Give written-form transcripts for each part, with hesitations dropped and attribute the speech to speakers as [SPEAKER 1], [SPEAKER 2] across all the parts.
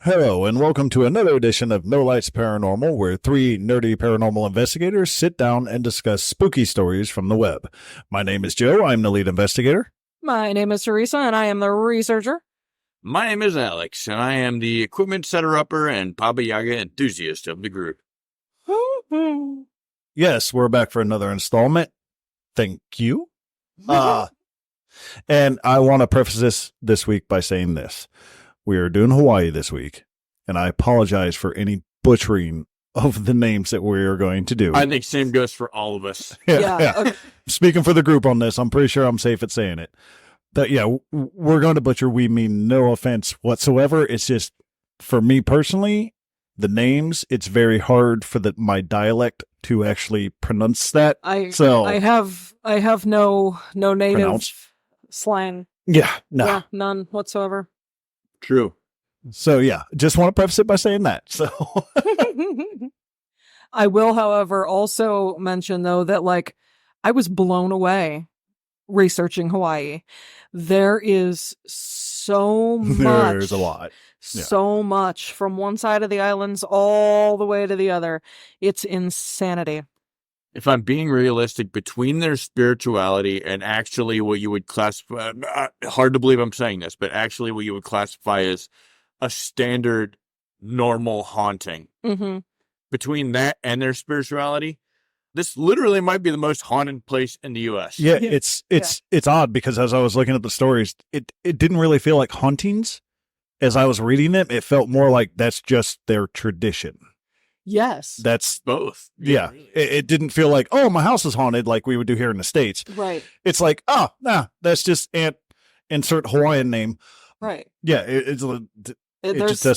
[SPEAKER 1] Hello, and welcome to another edition of No Lights Paranormal, where three nerdy paranormal investigators sit down and discuss spooky stories from the web. My name is Joe. I'm the lead investigator.
[SPEAKER 2] My name is Teresa, and I am the researcher.
[SPEAKER 3] My name is Alex, and I am the equipment setter-upper and Baba Yaga enthusiast of the group.
[SPEAKER 1] Yes, we're back for another installment. Thank you. And I want to preface this week by saying this. We are doing Hawaii this week, and I apologize for any butchering of the names that we are going to do.
[SPEAKER 3] I think same goes for all of us.
[SPEAKER 2] Yeah. Okay.
[SPEAKER 1] Speaking for the group on this, I'm pretty sure I'm safe at saying it. But yeah, we're going to butcher. We mean no offense whatsoever. It's just, for me personally, the names, it's very hard for my dialect to actually pronounce that.
[SPEAKER 2] I have no native
[SPEAKER 1] Pronounce?
[SPEAKER 2] slang.
[SPEAKER 1] Yeah, no.
[SPEAKER 2] Yeah, none whatsoever.
[SPEAKER 3] True.
[SPEAKER 1] So yeah, just want to preface it by saying that. So
[SPEAKER 2] I will, however, also mention, though, that I was blown away researching Hawaii. There is so much.
[SPEAKER 1] there's a lot.
[SPEAKER 2] So much from one side of the islands all the way to the other. It's insanity.
[SPEAKER 3] If I'm being realistic, between their spirituality and actually what you would classify, hard to believe I'm saying this, but actually what you would classify as a standard normal haunting, between that and their spirituality, this literally might be the most haunted place in the U.S.
[SPEAKER 1] Yeah, it's odd because as I was looking at the stories, it didn't really feel like hauntings. As I was reading them, it felt more like that's just their tradition.
[SPEAKER 2] Yes.
[SPEAKER 1] That's
[SPEAKER 3] both.
[SPEAKER 1] Yeah.
[SPEAKER 3] Really.
[SPEAKER 1] It didn't feel like, oh, my house is haunted like we would do here in the States.
[SPEAKER 2] Right.
[SPEAKER 1] It's like, oh, nah, that's just insert Hawaiian name.
[SPEAKER 2] Right.
[SPEAKER 1] Yeah, that's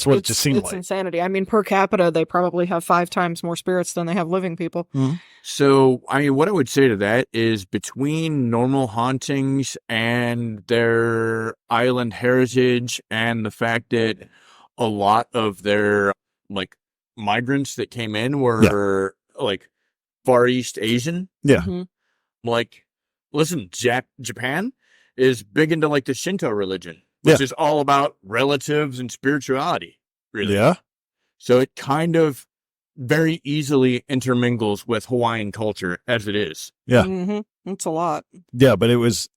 [SPEAKER 1] what it just seemed
[SPEAKER 2] it's
[SPEAKER 1] like.
[SPEAKER 2] It's insanity. I mean, per capita, they probably have 5 times more spirits than they have living people.
[SPEAKER 1] Mm-hmm.
[SPEAKER 3] So, I mean, what I would say to that is between normal hauntings and their island heritage and the fact that a lot of their, migrants that came in were, Far East Asian.
[SPEAKER 1] Yeah.
[SPEAKER 2] Mm-hmm.
[SPEAKER 3] Listen, Japan is big into, the Shinto religion, which is all about relatives and spirituality, really.
[SPEAKER 1] Yeah. So
[SPEAKER 3] it kind of very easily intermingles with Hawaiian culture as it is.
[SPEAKER 1] Yeah.
[SPEAKER 2] Mm-hmm. It's a lot.
[SPEAKER 1] Yeah, but it was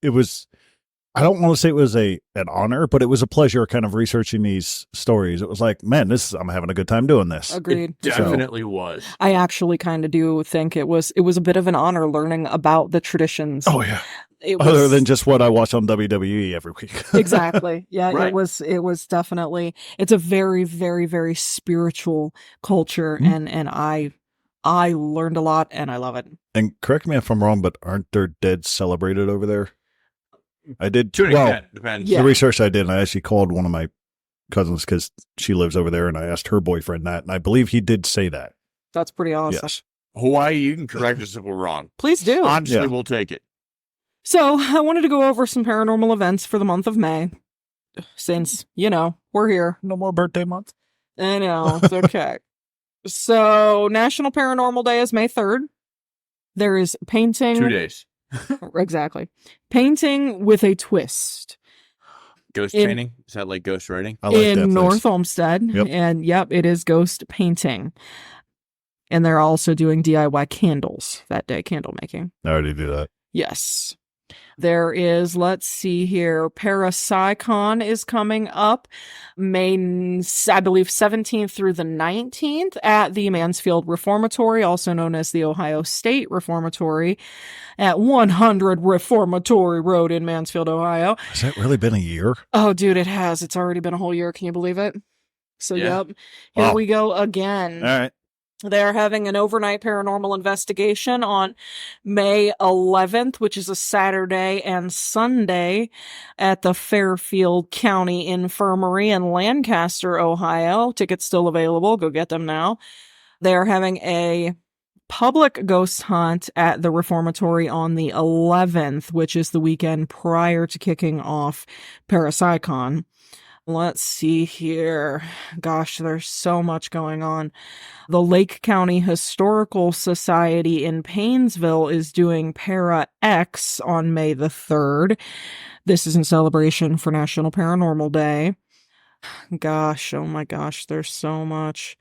[SPEAKER 1] I don't want to say it was an honor, but it was a pleasure kind of researching these stories. It was like, man, I'm having a good time doing this.
[SPEAKER 2] Agreed.
[SPEAKER 3] It definitely was.
[SPEAKER 2] I actually kind of do think it was a bit of an honor learning about the traditions.
[SPEAKER 1] Oh yeah. Other than just what I watch on WWE every week.
[SPEAKER 2] Exactly. Yeah,
[SPEAKER 3] right.
[SPEAKER 2] It was definitely, it's a very, very, very spiritual culture, and I learned a lot and I love it.
[SPEAKER 1] And correct me if I'm wrong, but aren't their dead celebrated over there? I did.
[SPEAKER 3] To an extent, depends.
[SPEAKER 1] The research I did, and I actually called one of my cousins because she lives over there, and I asked her boyfriend that, and I believe he did say that.
[SPEAKER 2] That's pretty awesome.
[SPEAKER 1] Yes.
[SPEAKER 3] Hawaii, you can correct us if we're wrong.
[SPEAKER 2] Please do.
[SPEAKER 3] Honestly, we'll take it.
[SPEAKER 2] So I wanted to go over some paranormal events for the month of May, since, we're here.
[SPEAKER 1] No more birthday month.
[SPEAKER 2] I know. It's okay. So National Paranormal Day is May 3rd. There is painting.
[SPEAKER 3] 2 days.
[SPEAKER 2] Exactly. Painting with a twist.
[SPEAKER 3] Ghost painting? Is that like ghost writing?
[SPEAKER 1] I like that
[SPEAKER 2] in
[SPEAKER 1] place.
[SPEAKER 2] North Olmsted.
[SPEAKER 1] Yep.
[SPEAKER 2] And it is ghost painting. And they're also doing DIY candles that day, candle making.
[SPEAKER 1] I already do that.
[SPEAKER 2] Yes. There is, let's see here, Parapsychon is coming up May, I believe, 17th through the 19th at the Mansfield Reformatory, also known as the Ohio State Reformatory, at 100 Reformatory Road in Mansfield, Ohio.
[SPEAKER 1] Has that really been a year?
[SPEAKER 2] Oh, dude, it has. It's already been a whole year. Can you believe it? So, Yep. Here we go again.
[SPEAKER 1] All right.
[SPEAKER 2] They're having an overnight paranormal investigation on May 11th, which is a Saturday and Sunday at the Fairfield County Infirmary in Lancaster, Ohio. Tickets still available. Go get them now. They're having a public ghost hunt at the Reformatory on the 11th, which is the weekend prior to kicking off Parapsychon. Let's see here. Gosh, there's so much going on. The Lake County Historical Society in Paynesville is doing Para X on May the 3rd. This is in celebration for National Paranormal Day. Gosh, oh my gosh, there's so much.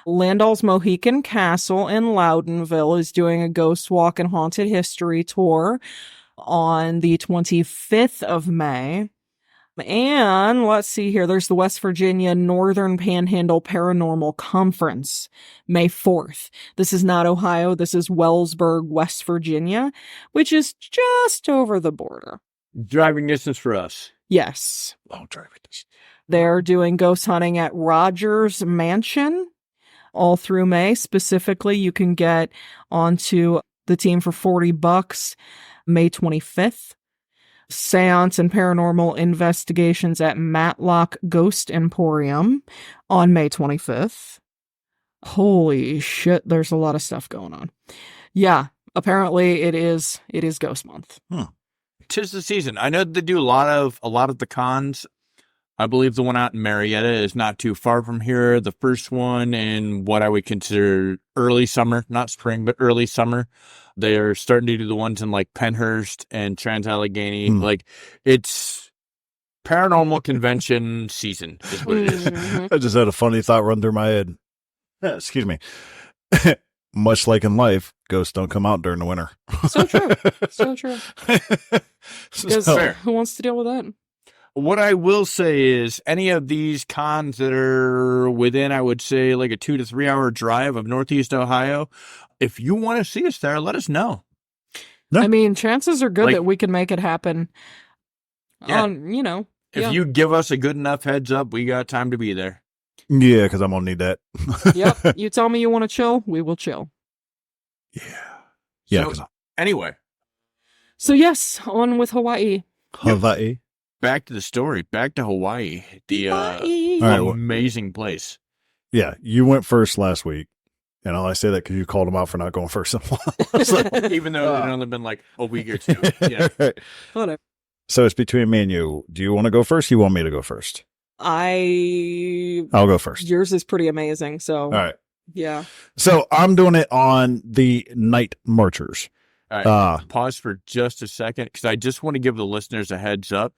[SPEAKER 2] Landall's Mohican Castle in Loudonville is doing a Ghost Walk and Haunted History tour on the 25th of May. And let's see here, there's the West Virginia Northern Panhandle Paranormal Conference, May 4th. This is not Ohio, this is Wellsburg, West Virginia, which is just over the border.
[SPEAKER 3] Driving distance for us.
[SPEAKER 2] Yes.
[SPEAKER 1] Long driving distance.
[SPEAKER 2] They're doing ghost hunting at Rogers Mansion all through May. Specifically, you can get onto the team for $40 May 25th. Seance and paranormal investigations at Matlock Ghost Emporium on May 25th. Holy shit, there's a lot of stuff going on. Yeah, apparently it is Ghost Month.
[SPEAKER 3] 'Tis the season. I know they do a lot of the cons. I believe the one out in Marietta is not too far from here. The first one in what I would consider early summer, not spring, but early summer. They're starting to do the ones in like Pennhurst and Trans-Allegheny. Like, it's paranormal convention season is what it is.
[SPEAKER 1] I just had a funny thought run through my head. Excuse me. Much like in life, ghosts don't come out during the winter.
[SPEAKER 2] So true. So true. Because
[SPEAKER 1] So-
[SPEAKER 2] who wants to deal with that?
[SPEAKER 3] What I will say is any of these cons that are within, I would say, like a 2 to 3 hour drive of Northeast Ohio, if you want to see us there, let us know.
[SPEAKER 1] No.
[SPEAKER 2] I mean, chances are good
[SPEAKER 3] Like-
[SPEAKER 2] that we can make it happen.
[SPEAKER 3] Yeah. If
[SPEAKER 2] Yeah.
[SPEAKER 3] you give us a good enough heads up, we got time to be there.
[SPEAKER 1] Yeah, because I'm going to need that.
[SPEAKER 2] Yep. You tell me you want to chill, we will chill.
[SPEAKER 1] Yeah. Yeah.
[SPEAKER 3] So,
[SPEAKER 1] 'Cause
[SPEAKER 3] anyway,
[SPEAKER 2] So yes, on with Hawaii.
[SPEAKER 1] Hawaii.
[SPEAKER 3] back to the story, back to Hawaii, the
[SPEAKER 2] Hawaii.
[SPEAKER 1] All right, well-
[SPEAKER 3] amazing place.
[SPEAKER 1] Yeah, you went first last week. And I say that because you called him out for not going first. So-
[SPEAKER 3] Even though it's only been like a week or two. Yeah.
[SPEAKER 2] Whatever.
[SPEAKER 1] So it's between me and you. Do you want to go first? You want me to go first? I'll go first.
[SPEAKER 2] Yours is pretty amazing. So
[SPEAKER 1] All right.
[SPEAKER 2] yeah.
[SPEAKER 1] So I'm doing it on the Night Marchers.
[SPEAKER 3] All right. Pause for just a second because I just want to give the listeners a heads up.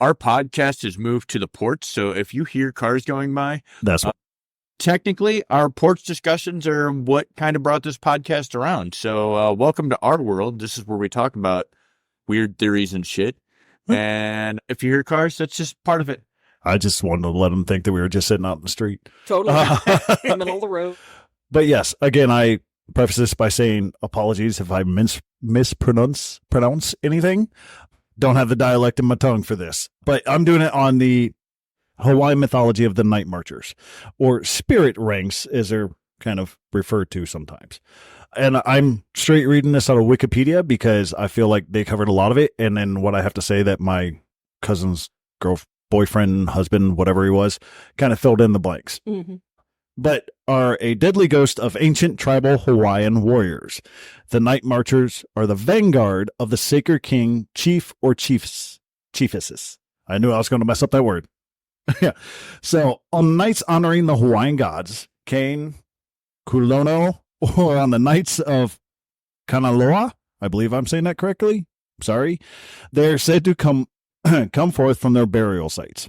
[SPEAKER 3] Our podcast has moved to the porch. So if you hear cars going by,
[SPEAKER 1] That's what.
[SPEAKER 3] technically our porch discussions are what kind of brought this podcast around. So welcome to our world. This is where we talk about weird theories and shit. And if you hear cars, that's just part of it.
[SPEAKER 1] I just wanted to let them think that we were just sitting out in the street.
[SPEAKER 2] Totally. In the middle of the road.
[SPEAKER 1] But yes, again, I preface this by saying apologies if I mispronounce anything. Don't have the dialect in my tongue for this. But I'm doing it on the Hawaiian mythology of the Night Marchers, or spirit ranks, as they're kind of referred to sometimes. And I'm straight reading this out of Wikipedia because I feel like they covered a lot of it. And then what I have to say that my cousin's boyfriend, husband, whatever he was, kind of filled in the blanks.
[SPEAKER 2] Mm-hmm.
[SPEAKER 1] But are a deadly ghost of ancient tribal Hawaiian warriors. The Night Marchers are the vanguard of the sacred king, chief, or chiefesses. I knew I was going to mess up that word. Yeah. So on nights honoring the Hawaiian gods, Kane, Kulono, or on the nights of Kanaloa, I believe I'm saying that correctly. Sorry. They're said to come forth from their burial sites,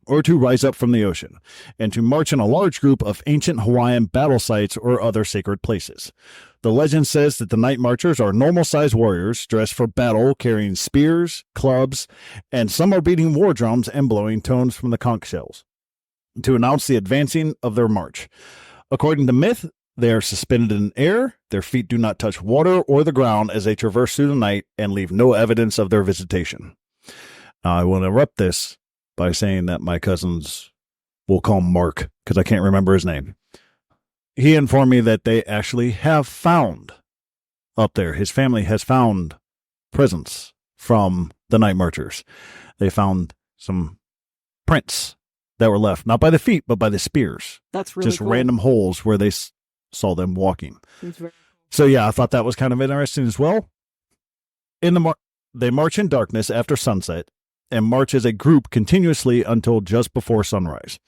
[SPEAKER 1] or to rise up from the ocean, and to march in a large group of ancient Hawaiian battle sites or other sacred places. The legend says that the Night Marchers are normal-sized warriors dressed for battle, carrying spears, clubs, and some are beating war drums and blowing tones from the conch shells to announce the advancing of their march. According to myth, they are suspended in air, their feet do not touch water or the ground as they traverse through the night and leave no evidence of their visitation. Now, I will interrupt this by saying that my cousins, we'll call him Mark, because I can't remember his name. He informed me that they actually have found up there, his family has found presents from the Night Marchers. They found some prints that were left, not by the feet, but by the spears.
[SPEAKER 2] That's really
[SPEAKER 1] just
[SPEAKER 2] cool.
[SPEAKER 1] random holes where they saw them walking.
[SPEAKER 2] It's very-
[SPEAKER 1] So yeah, I thought that was kind of interesting as well. They march in darkness after sunset and march as a group continuously until just before sunrise.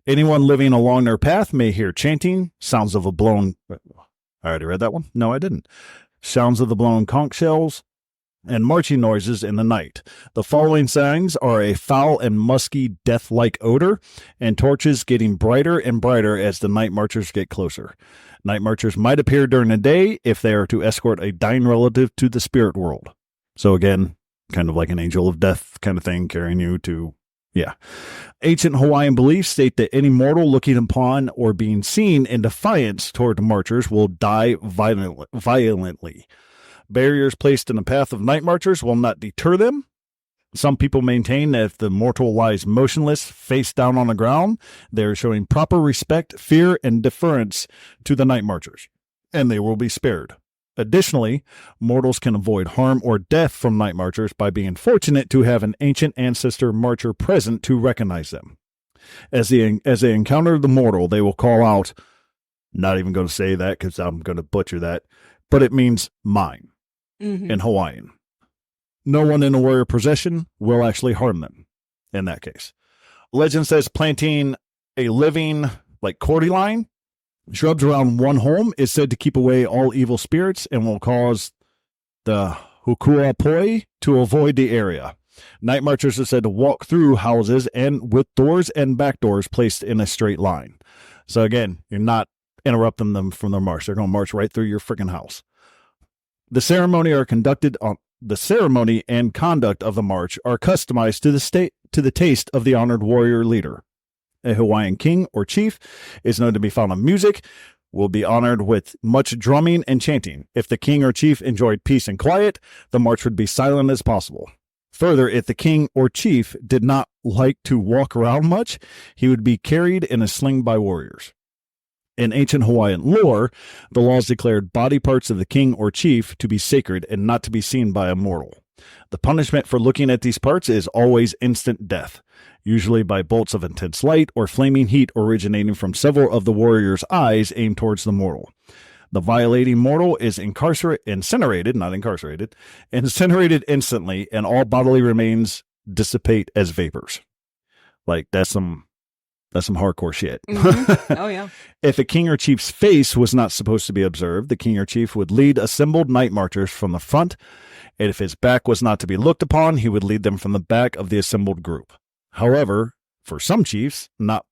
[SPEAKER 1] Anyone living along their path may hear chanting, sounds of a blown... I already read that one? No, I didn't. Sounds of the blown conch shells, and marching noises in the night. The following signs are a foul and musky death-like odor, and torches getting brighter and brighter as the night marchers get closer. Night marchers might appear during the day if they are to escort a dying relative to the spirit world. So again, kind of like an angel of death kind of thing, carrying you to, yeah. Ancient Hawaiian beliefs state that any mortal looking upon or being seen in defiance toward the marchers will die violently. Barriers placed in the path of night marchers will not deter them. Some people maintain that if the mortal lies motionless, face down on the ground, they are showing proper respect, fear, and deference to the night marchers, and they will be spared. Additionally, mortals can avoid harm or death from night marchers by being fortunate to have an ancient ancestor marcher present to recognize them. As they encounter the mortal, they will call out, not even going to say that because I'm going to butcher that, but it means mine in Hawaiian. No one in a warrior possession will actually harm them in that case. Legend says planting a living, like cordyline, shrubs around one home is said to keep away all evil spirits and will cause the hukuapoi to avoid the area. Night marchers are said to walk through houses and with doors and back doors placed in a straight line. So again, you're not interrupting them from their march. They're going to march right through your freaking house. The ceremony and conduct of the march are customized to the taste of the honored warrior leader. A Hawaiian king or chief is known to be fond of music, will be honored with much drumming and chanting. If the king or chief enjoyed peace and quiet, the march would be silent as possible. Further, if the king or chief did not like to walk around much, he would be carried in a sling by warriors. In ancient Hawaiian lore, the laws declared body parts of the king or chief to be sacred and not to be seen by a mortal. The punishment for looking at these parts is always instant death, usually by bolts of intense light or flaming heat originating from several of the warrior's eyes aimed towards the mortal. The violating mortal is incinerated instantly, and all bodily remains dissipate as vapors. Like, that's some hardcore shit.
[SPEAKER 2] Oh, yeah.
[SPEAKER 1] If a king or chief's face was not supposed to be observed, the king or chief would lead assembled night marchers from the front, and if his back was not to be looked upon, he would lead them from the back of the assembled group. However, for some chiefs, not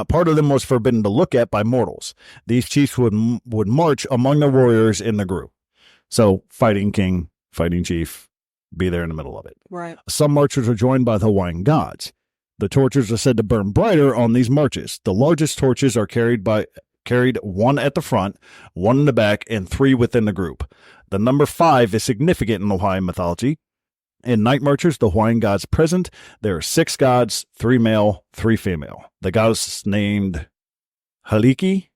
[SPEAKER 1] part of them was forbidden to look at by mortals. These chiefs would march among the warriors in the group. So, fighting king, fighting chief, be there in the middle of it.
[SPEAKER 2] Right.
[SPEAKER 1] Some marchers are joined by the Hawaiian gods. The torches are said to burn brighter on these marches. The largest torches are carried one at the front, one in the back, and 3 within the group. The number 5 is significant in Hawaiian mythology. In night marchers, the Hawaiian gods present, there are 6 gods, 3 male, 3 female. The goddess named Haliki,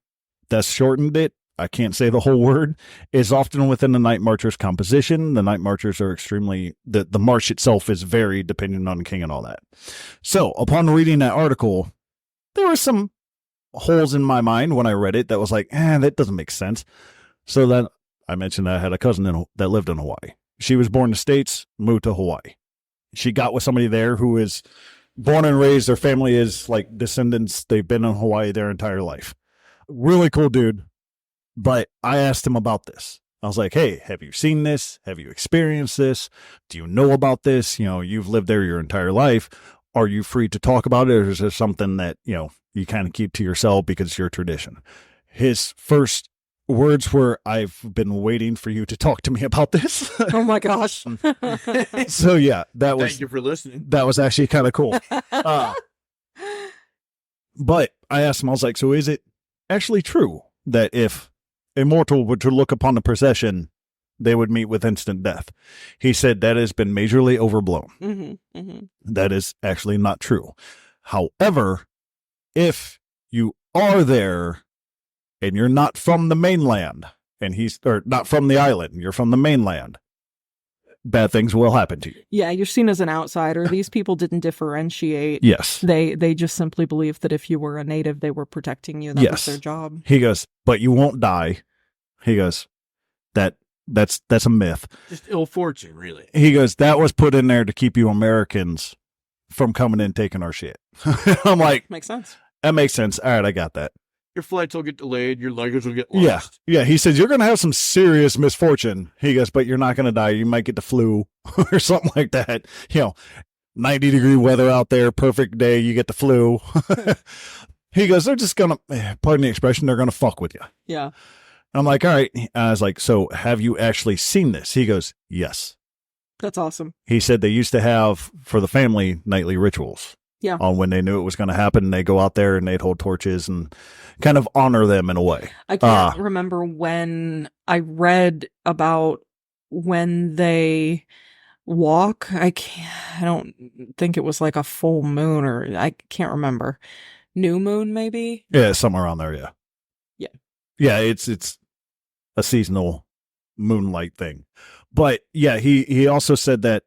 [SPEAKER 1] that's shortened it, I can't say the whole word, is often within the night marchers' composition. The night marchers are the march itself is varied depending on the king and all that. So, upon reading that article, there were some holes in my mind when I read it that was like, that doesn't make sense. So then I mentioned that I had a cousin that lived in Hawaii. She was born in the States, moved to Hawaii. She got with somebody there who is born and raised. Their family is like descendants. They've been in Hawaii their entire life. Really cool dude. But I asked him about this. I was like, hey, have you seen this? Have you experienced this? Do you know about this? You've lived there your entire life. Are you free to talk about it? Or is there something that, you kind of keep to yourself because it's your tradition? His first words were, I've been waiting for you to talk to me about this.
[SPEAKER 2] Oh my gosh.
[SPEAKER 1] So yeah,
[SPEAKER 3] Thank you for listening.
[SPEAKER 1] That was actually kind of cool. But I asked him, I was like, so is it actually true that if a mortal were to look upon the procession, they would meet with instant death? He said that has been majorly overblown. That is actually not true. However, if you are there and you're not from the mainland, or not from the island, you're from the mainland, bad things will happen to you.
[SPEAKER 2] Yeah, you're seen as an outsider. These people didn't differentiate.
[SPEAKER 1] Yes.
[SPEAKER 2] They just simply believed that if you were a native, they were protecting you. That was their job.
[SPEAKER 1] He goes, but you won't die. He goes, that's a myth.
[SPEAKER 3] Just ill fortune, really.
[SPEAKER 1] He goes, that was put in there to keep you Americans from coming in and taking our shit. I'm like,
[SPEAKER 2] Makes sense.
[SPEAKER 1] That makes sense. All right, I got that.
[SPEAKER 3] Your flights will get delayed. Your luggage will get
[SPEAKER 1] Yeah.
[SPEAKER 3] lost.
[SPEAKER 1] Yeah. He says, you're going to have some serious misfortune. He goes, but you're not going to die. You might get the flu or something like that. 90-degree weather out there, perfect day, you get the flu. He goes, they're just going to, pardon the expression, they're going to fuck with you.
[SPEAKER 2] Yeah.
[SPEAKER 1] I'm like, all right. I was like, so have you actually seen this? He goes, yes.
[SPEAKER 2] That's awesome.
[SPEAKER 1] He said they used to have, for the family, nightly rituals.
[SPEAKER 2] Yeah.
[SPEAKER 1] On when they knew it was going to happen. They go out there and they'd hold torches and kind of honor them in a way.
[SPEAKER 2] I can't remember when I read about when they walk. I don't think it was like a full moon, or I can't remember. New moon, maybe?
[SPEAKER 1] Yeah, somewhere around there, yeah.
[SPEAKER 2] Yeah.
[SPEAKER 1] Yeah, it's a seasonal moonlight thing. But yeah, he also said that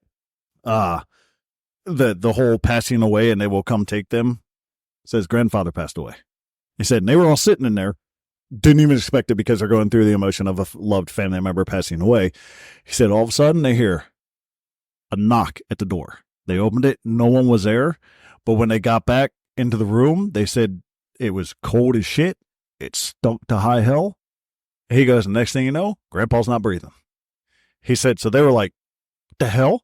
[SPEAKER 1] the whole passing away and they will come take them, says grandfather passed away. He said, and they were all sitting in there, didn't even expect it because they're going through the emotion of a loved family member passing away. He said, all of a sudden they hear a knock at the door. They opened it, no one was there. But when they got back into the room, they said it was cold as shit. It stunk to high hell. He goes, next thing you know, grandpa's not breathing. He said, so they were like, what the hell?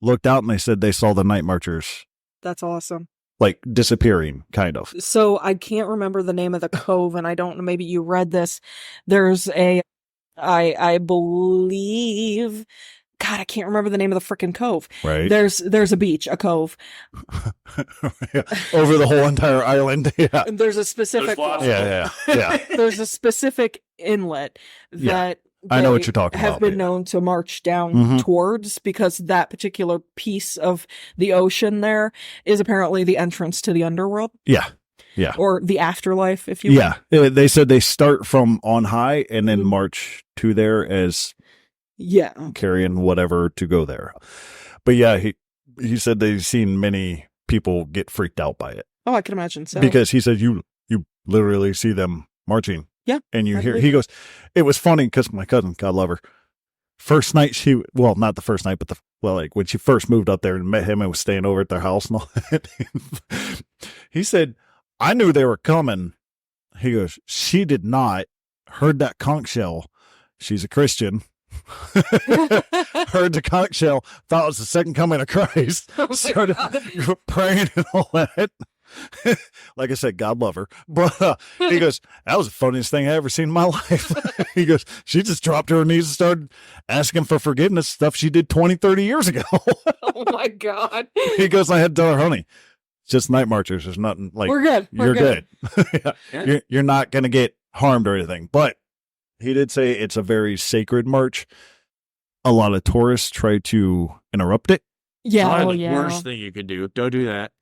[SPEAKER 1] Looked out and they said they saw the night marchers.
[SPEAKER 2] That's awesome.
[SPEAKER 1] Like disappearing, kind of.
[SPEAKER 2] So I can't remember the name of the cove, and I don't know, maybe you read this. There's I believe, God, I can't remember the name of the frickin' cove.
[SPEAKER 1] Right.
[SPEAKER 2] There's a beach, a cove.
[SPEAKER 1] Over the whole entire island. Yeah.
[SPEAKER 2] And there's a specific,
[SPEAKER 1] Yeah.
[SPEAKER 2] there's a specific inlet that
[SPEAKER 1] I know what you're talking
[SPEAKER 2] have
[SPEAKER 1] about.
[SPEAKER 2] been known to march down towards, because that particular piece of the ocean there is apparently the entrance to the underworld.
[SPEAKER 1] Yeah.
[SPEAKER 2] Or the afterlife, if you will.
[SPEAKER 1] Yeah. They said they start from on high and then march to there as carrying whatever to go there. But yeah, he said they've seen many people get freaked out by it.
[SPEAKER 2] Oh, I can imagine so.
[SPEAKER 1] Because he said you literally see them marching.
[SPEAKER 2] Yeah.
[SPEAKER 1] And you hear, he goes, it was funny because my cousin, God love her, first night not the first night, but when she first moved up there and met him and was staying over at their house and all that, he said, I knew they were coming. He goes, she did not, heard that conch shell. She's a Christian. Heard the conch shell, thought it was the second coming of Christ. Started praying and all that. Like I said, God love her. But he goes, that was the funniest thing I ever seen in my life. He goes, she just dropped to her knees and started asking for forgiveness, stuff she did 20, 30 years ago.
[SPEAKER 2] Oh my God.
[SPEAKER 1] He goes, I had to tell her, honey, it's just night marchers. There's nothing like,
[SPEAKER 2] we're good.
[SPEAKER 1] You're good. Yeah. You're not going to get harmed or anything. But he did say it's a very sacred march. A lot of tourists try to interrupt it.
[SPEAKER 2] Yeah.
[SPEAKER 3] The worst thing you could do. Don't do that.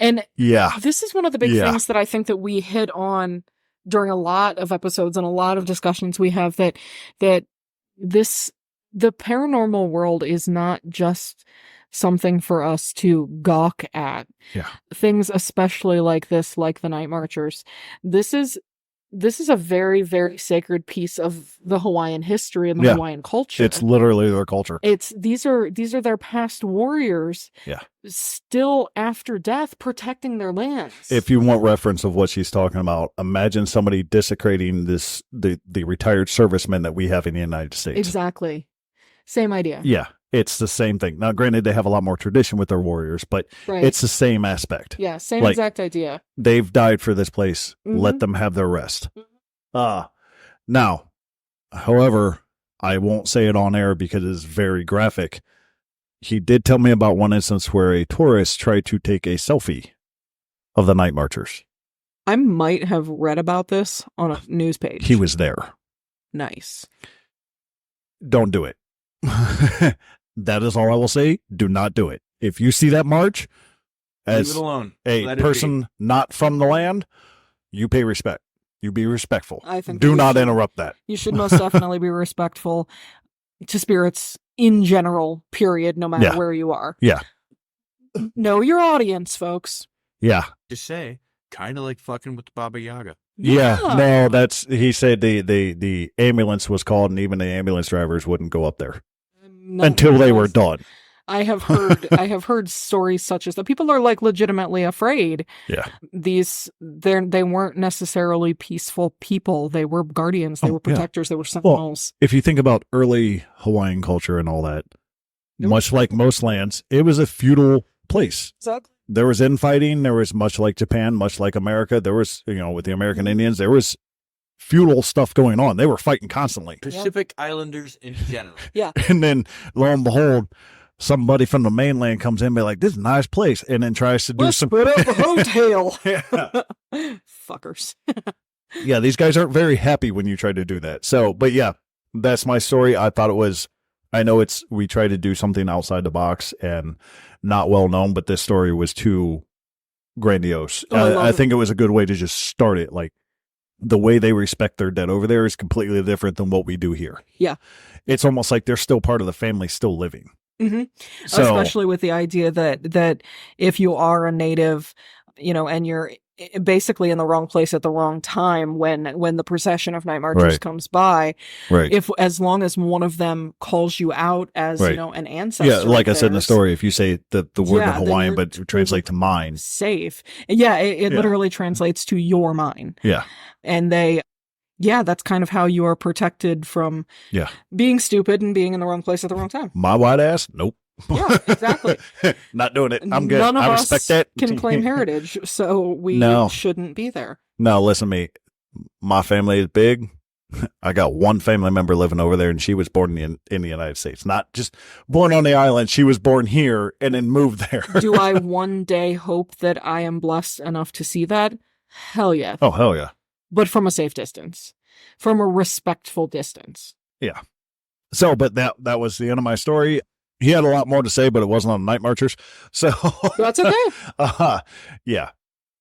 [SPEAKER 2] And this is one of the big things that I think that we hit on during a lot of episodes and a lot of discussions we have, that the paranormal world is not just something for us to gawk at.
[SPEAKER 1] Yeah.
[SPEAKER 2] Things especially like this, like the night marchers. This is a very, very sacred piece of the Hawaiian history and the Hawaiian culture.
[SPEAKER 1] It's literally their culture.
[SPEAKER 2] These are their past warriors.
[SPEAKER 1] Yeah.
[SPEAKER 2] Still after death protecting their lands.
[SPEAKER 1] If you want reference of what she's talking about, imagine somebody desecrating the retired servicemen that we have in the United States.
[SPEAKER 2] Exactly. Same idea.
[SPEAKER 1] Yeah. It's the same thing. Now, granted, they have a lot more tradition with their warriors, but it's the same aspect.
[SPEAKER 2] Yeah, same exact idea.
[SPEAKER 1] They've died for this place. Let them have their rest. Now, however, I won't say it on air because it is very graphic. He did tell me about one instance where a tourist tried to take a selfie of the night marchers.
[SPEAKER 2] I might have read about this on a news page.
[SPEAKER 1] He was there.
[SPEAKER 2] Nice.
[SPEAKER 1] Don't do it. That is all I will say. Do not do it. If you see that march as a person not from the land, you pay respect. You be respectful.
[SPEAKER 2] I think
[SPEAKER 1] do not interrupt that.
[SPEAKER 2] You should most definitely be respectful to spirits in general, period, no matter where you are.
[SPEAKER 1] Yeah.
[SPEAKER 2] Know your audience, folks.
[SPEAKER 1] Yeah.
[SPEAKER 3] Just say, kind of like fucking with the Baba Yaga.
[SPEAKER 1] Yeah. No, he said the ambulance was called and even the ambulance drivers wouldn't go up there until they were done.
[SPEAKER 2] I have heard stories such as that. People are like legitimately afraid.
[SPEAKER 1] Yeah.
[SPEAKER 2] They weren't necessarily peaceful people. They were guardians. They were protectors. They were sentinels.
[SPEAKER 1] If you think about early Hawaiian culture and all that, much like most lands, it was a feudal place.
[SPEAKER 2] Exactly.
[SPEAKER 1] There was infighting. There was, much like Japan, much like America, there was, with the American Indians, there was feudal stuff going on. They were fighting constantly.
[SPEAKER 3] Pacific Islanders in general.
[SPEAKER 2] Yeah.
[SPEAKER 1] And then, lo and behold, somebody from the mainland comes in and be like, this is a nice place, and then tries to do
[SPEAKER 2] Let's
[SPEAKER 1] some...
[SPEAKER 2] split up a hotel.
[SPEAKER 1] Yeah.
[SPEAKER 2] Fuckers.
[SPEAKER 1] Yeah, these guys aren't very happy when you try to do that. So, but yeah, that's my story. I thought it was... I know we try to do something outside the box and not well known, but this story was too grandiose. I think it was a good way to just start it. Like, the way they respect their dead over there is completely different than what we do here.
[SPEAKER 2] Yeah.
[SPEAKER 1] It's almost like they're still part of the family, still living.
[SPEAKER 2] Mm-hmm.
[SPEAKER 1] So,
[SPEAKER 2] especially with the idea that if you are a native, and you're basically in the wrong place at the wrong time when the procession of night marchers
[SPEAKER 1] Right.
[SPEAKER 2] comes by,
[SPEAKER 1] right.
[SPEAKER 2] as long as one of them calls you out as
[SPEAKER 1] Right.
[SPEAKER 2] an ancestor,
[SPEAKER 1] Yeah, like I said in the
[SPEAKER 2] theirs,
[SPEAKER 1] story, if you say the word
[SPEAKER 2] Yeah,
[SPEAKER 1] in
[SPEAKER 2] then
[SPEAKER 1] Hawaiian,
[SPEAKER 2] you're-
[SPEAKER 1] but translate to mine.
[SPEAKER 2] safe. Yeah, it
[SPEAKER 1] Yeah.
[SPEAKER 2] literally translates to your mine.
[SPEAKER 1] Yeah.
[SPEAKER 2] And that's kind of how you are protected from
[SPEAKER 1] Yeah.
[SPEAKER 2] being stupid and being in the wrong place at the wrong time.
[SPEAKER 1] My white ass? Nope.
[SPEAKER 2] Yeah, exactly.
[SPEAKER 1] Not doing it. I'm good.
[SPEAKER 2] None of
[SPEAKER 1] I
[SPEAKER 2] us
[SPEAKER 1] respect that.
[SPEAKER 2] can claim heritage, so we
[SPEAKER 1] No.
[SPEAKER 2] shouldn't be there.
[SPEAKER 1] No, listen to me. My family is big. I got one family member living over there, and she was born in the United States. Not just born on the island. She was born here and then moved there.
[SPEAKER 2] Do I one day hope that I am blessed enough to see that? Hell yeah.
[SPEAKER 1] Oh, hell yeah.
[SPEAKER 2] But from a safe distance. From a respectful distance.
[SPEAKER 1] Yeah. So, but that was the end of my story. He had a lot more to say, but it wasn't on Night Marchers. So
[SPEAKER 2] That's okay.
[SPEAKER 1] Yeah.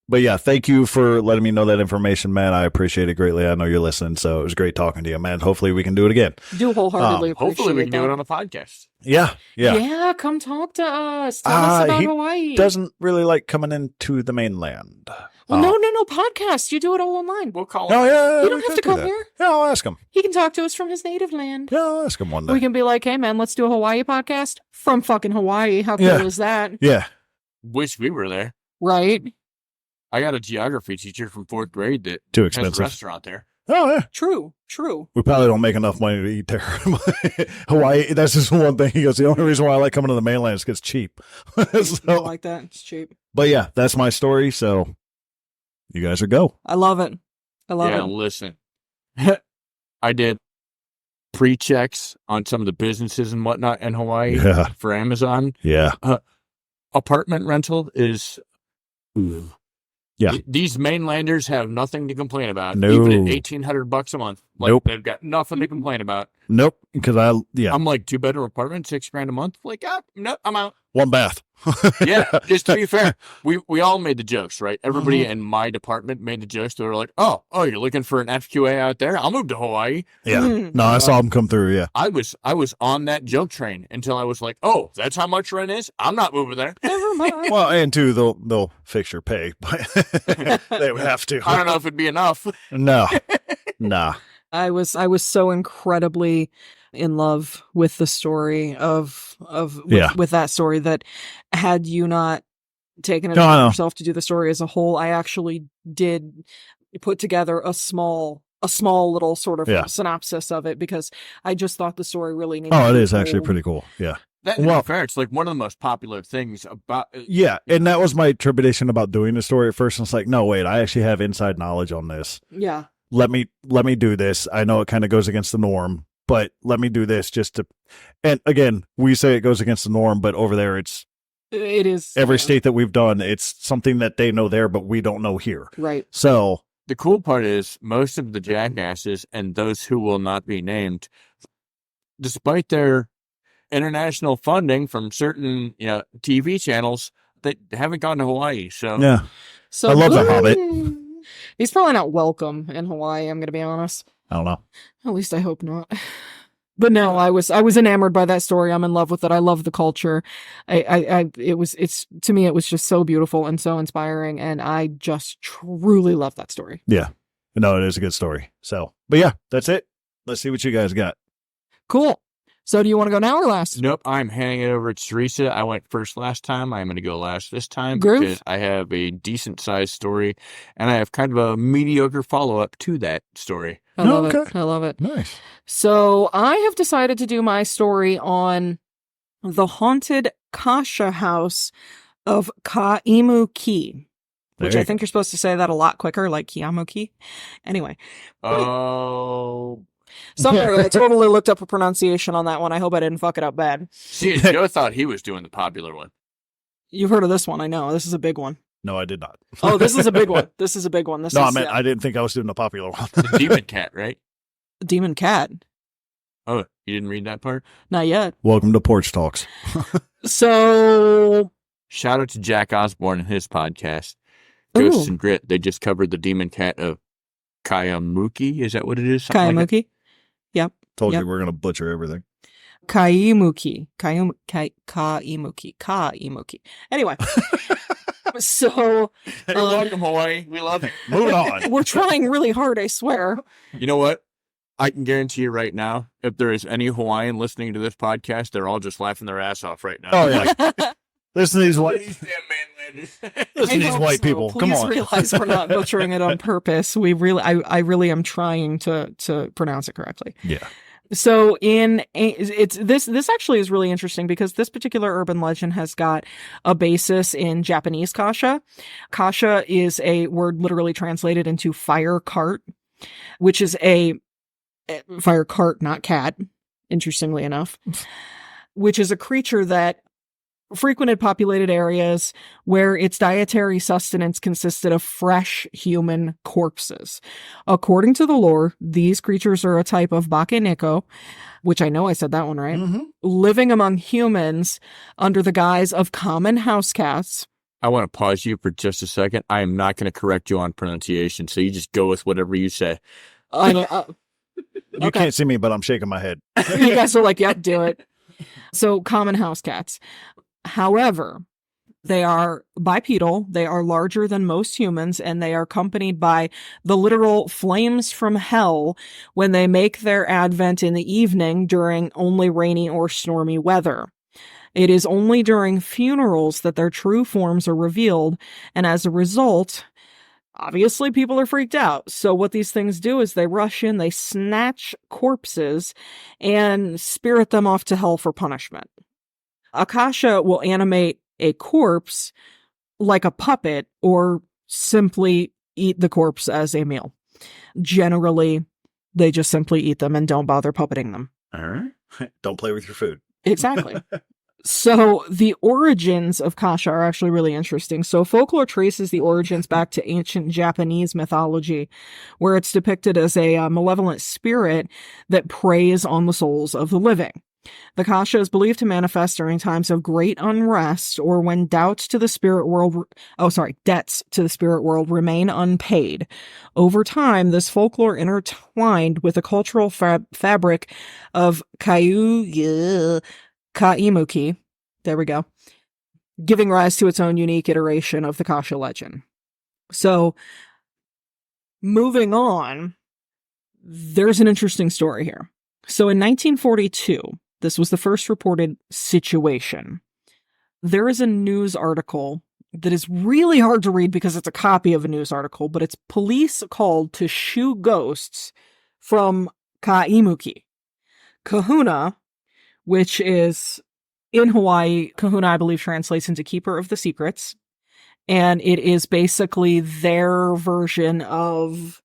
[SPEAKER 1] But yeah, thank you for letting me know that information, man. I appreciate it greatly. I know you're listening, so it was great talking to you, man. Hopefully we can do it again.
[SPEAKER 2] Do wholeheartedly appreciate
[SPEAKER 3] Hopefully we can
[SPEAKER 2] that.
[SPEAKER 3] do it on the podcast.
[SPEAKER 1] Yeah.
[SPEAKER 2] Yeah, come talk to us. Tell us about
[SPEAKER 1] he
[SPEAKER 2] Hawaii.
[SPEAKER 1] Doesn't really like coming into the mainland.
[SPEAKER 2] Well, no, podcast. You do it all online.
[SPEAKER 3] We'll call
[SPEAKER 1] Oh,
[SPEAKER 3] him.
[SPEAKER 1] yeah.
[SPEAKER 2] You
[SPEAKER 1] we
[SPEAKER 2] don't have
[SPEAKER 1] could
[SPEAKER 2] to
[SPEAKER 1] do
[SPEAKER 2] come
[SPEAKER 1] that.
[SPEAKER 2] here.
[SPEAKER 1] Yeah, I'll ask him.
[SPEAKER 2] He can talk to us from his native land.
[SPEAKER 1] Yeah, I'll ask him one day.
[SPEAKER 2] We can be like, hey, man, let's do a Hawaii podcast from fucking Hawaii. How cool
[SPEAKER 1] Yeah.
[SPEAKER 2] is that?
[SPEAKER 1] Yeah.
[SPEAKER 3] Wish we were there.
[SPEAKER 2] Right?
[SPEAKER 3] I got a geography teacher from 4th grade that
[SPEAKER 1] Too
[SPEAKER 3] has a
[SPEAKER 1] expensive.
[SPEAKER 3] restaurant there.
[SPEAKER 1] Oh, yeah.
[SPEAKER 2] True.
[SPEAKER 1] We probably don't make enough money to eat there. Hawaii, that's just one thing. He goes, the only reason why I like coming to the mainland is because it's cheap.
[SPEAKER 2] I
[SPEAKER 1] So,
[SPEAKER 2] like that. It's cheap.
[SPEAKER 1] but yeah, that's my story. So you guys are go.
[SPEAKER 2] I love it. I love
[SPEAKER 3] Yeah,
[SPEAKER 2] it.
[SPEAKER 3] listen. I did pre-checks on some of the businesses and whatnot in Hawaii
[SPEAKER 1] Yeah.
[SPEAKER 3] for Amazon.
[SPEAKER 1] Yeah.
[SPEAKER 3] Apartment rental is...
[SPEAKER 1] Yeah.
[SPEAKER 3] These mainlanders have nothing to complain about.
[SPEAKER 1] No.
[SPEAKER 3] Even at $1,800 a month. Like,
[SPEAKER 1] Nope.
[SPEAKER 3] They've got nothing to complain about.
[SPEAKER 1] Nope. Because I'm
[SPEAKER 3] like, 2-bedroom apartment, $6,000 a month. Like, no, I'm out.
[SPEAKER 1] one bath.
[SPEAKER 3] Yeah, just to be fair, we all made the jokes, right? Everybody in my department made the jokes. They were like, oh, you're looking for an FQA out there? I'll move to Hawaii.
[SPEAKER 1] Yeah. No, I saw him come through. Yeah.
[SPEAKER 3] I was on that joke train until I was like, oh, that's how much rent is? I'm not moving there.
[SPEAKER 2] Never mind.
[SPEAKER 1] Well, and two, they'll fix your pay, but they would have to.
[SPEAKER 3] I don't know if it'd be enough.
[SPEAKER 1] No. Nah.
[SPEAKER 2] I was so incredibly in love with the story with that story that had you not taken it upon yourself to do the story as a whole, I actually did put together a small little sort of synopsis of it because I just thought the story really needed.
[SPEAKER 1] Oh, it is actually pretty cool. Yeah.
[SPEAKER 3] To be fair, it's like one of the most popular things about.
[SPEAKER 1] Yeah, and that was my trepidation about doing the story at first. And it's like, no, wait, I actually have inside knowledge on this.
[SPEAKER 2] Yeah.
[SPEAKER 1] Let me do this. I know it kind of goes against the norm, but let me do this just to. And again, we say it goes against the norm, but over there, it
[SPEAKER 2] is
[SPEAKER 1] every state that we've done. It's something that they know there, but we don't know here.
[SPEAKER 2] Right.
[SPEAKER 1] So
[SPEAKER 3] the cool part is most of the jackasses and those who will not be named, despite their international funding from certain TV channels, that haven't gone to Hawaii. So
[SPEAKER 1] yeah,
[SPEAKER 2] so
[SPEAKER 1] I love the Hobbit.
[SPEAKER 2] He's probably not welcome in Hawaii. I'm going to be honest.
[SPEAKER 1] I don't know.
[SPEAKER 2] At least I hope not. But no, I was enamored by that story. I'm in love with it. I love the culture. To me, it was just so beautiful and so inspiring. And I just truly love that story.
[SPEAKER 1] Yeah. No, it is a good story. So, but yeah, that's it. Let's see what you guys got.
[SPEAKER 2] Cool. So do you want to go now or last?
[SPEAKER 3] Nope, I'm handing it over to Teresa. I went first last time. I'm going to go last this time
[SPEAKER 2] Groove.
[SPEAKER 3] because I have a decent-sized story, and I have kind of a mediocre follow-up to that story.
[SPEAKER 2] I love
[SPEAKER 1] Okay.
[SPEAKER 2] it. I love it.
[SPEAKER 1] Nice.
[SPEAKER 2] So I have decided to do my story on the haunted Kasha house of Kaimuki, which
[SPEAKER 1] There
[SPEAKER 2] I
[SPEAKER 1] you
[SPEAKER 2] think you're supposed to say that a lot quicker, like Kiamuki. Anyway.
[SPEAKER 3] Oh.
[SPEAKER 2] Sorry, I totally looked up a pronunciation on that one. I hope I didn't fuck it up bad.
[SPEAKER 3] See, Joe thought he was doing the popular one.
[SPEAKER 2] You've heard of this one, I know. This is a big one.
[SPEAKER 1] No, I did not.
[SPEAKER 2] Oh, this is a big one. This is a big one. This
[SPEAKER 1] No,
[SPEAKER 2] is,
[SPEAKER 1] I meant I didn't think I was doing a popular one.
[SPEAKER 3] The demon cat, right?
[SPEAKER 2] Demon Cat.
[SPEAKER 3] Oh, you didn't read that part?
[SPEAKER 2] Not yet.
[SPEAKER 1] Welcome to Porch Talks.
[SPEAKER 2] So,
[SPEAKER 3] Shout out to Jack Osborne and his podcast, Ghosts
[SPEAKER 2] ooh,
[SPEAKER 3] and Grit. They just covered the demon cat of Kaimuki. Is that what it is? Something like that?
[SPEAKER 2] Kaimuki. Yep.
[SPEAKER 1] Told
[SPEAKER 2] Yep.
[SPEAKER 1] you we're going to butcher everything.
[SPEAKER 2] Kaimuki. Anyway. So,
[SPEAKER 3] You're welcome, Hawaii. We love it.
[SPEAKER 1] Moving on.
[SPEAKER 2] we're trying really hard, I swear.
[SPEAKER 3] You know what? I can guarantee you right now, if there is any Hawaiian listening to this podcast, they're all just laughing their ass off right now.
[SPEAKER 1] Oh, yeah. Listen to these white,
[SPEAKER 3] These damn manlanders.
[SPEAKER 1] listen to these
[SPEAKER 2] hope
[SPEAKER 1] white
[SPEAKER 2] so.
[SPEAKER 1] people. Come
[SPEAKER 2] Please
[SPEAKER 1] on.
[SPEAKER 2] realize we're not butchering it on purpose. We really, I really am trying to pronounce it correctly.
[SPEAKER 1] Yeah.
[SPEAKER 2] So this actually is really interesting because this particular urban legend has got a basis in Japanese Kasha. Kasha is a word literally translated into fire cart, which is a fire cart, not cat, interestingly enough, which is a creature that frequented populated areas where its dietary sustenance consisted of fresh human corpses. According to the lore, these creatures are a type of bakeneko, which I know I said that one right, living among humans under the guise of common house cats.
[SPEAKER 3] I want to pause you for just a second. I am not going to correct you on pronunciation, so you just go with whatever you say.
[SPEAKER 2] I know,
[SPEAKER 1] You
[SPEAKER 2] okay.
[SPEAKER 1] can't see me, but I'm shaking my head.
[SPEAKER 2] You guys are like, yeah, do it. So common house cats. However, they are bipedal, they are larger than most humans, and they are accompanied by the literal flames from hell when they make their advent in the evening during only rainy or stormy weather. It is only during funerals that their true forms are revealed, and as a result, obviously people are freaked out. So what these things do is they rush in, they snatch corpses, and spirit them off to hell for punishment. Akasha will animate a corpse like a puppet or simply eat the corpse as a meal. Generally, they just simply eat them and don't bother puppeting them.
[SPEAKER 3] All right.
[SPEAKER 1] Don't play with your food.
[SPEAKER 2] Exactly. So the origins of Kasha are actually really interesting. So folklore traces the origins back to ancient Japanese mythology, where it's depicted as a malevolent spirit that preys on the souls of the living. The Kasha is believed to manifest during times of great unrest or when debts to the spirit world remain unpaid. Over time, this folklore intertwined with the cultural fabric of Kaimuki, there we go, giving rise to its own unique iteration of the Kasha legend. So, moving on, there's an interesting story here. So in 1942, this was the first reported situation. There is a news article that is really hard to read because it's a copy of a news article, but it's police called to shoo ghosts from Kaimuki. Kahuna, which is in Hawaii, kahuna, I believe, translates into keeper of the secrets. And it is basically their version of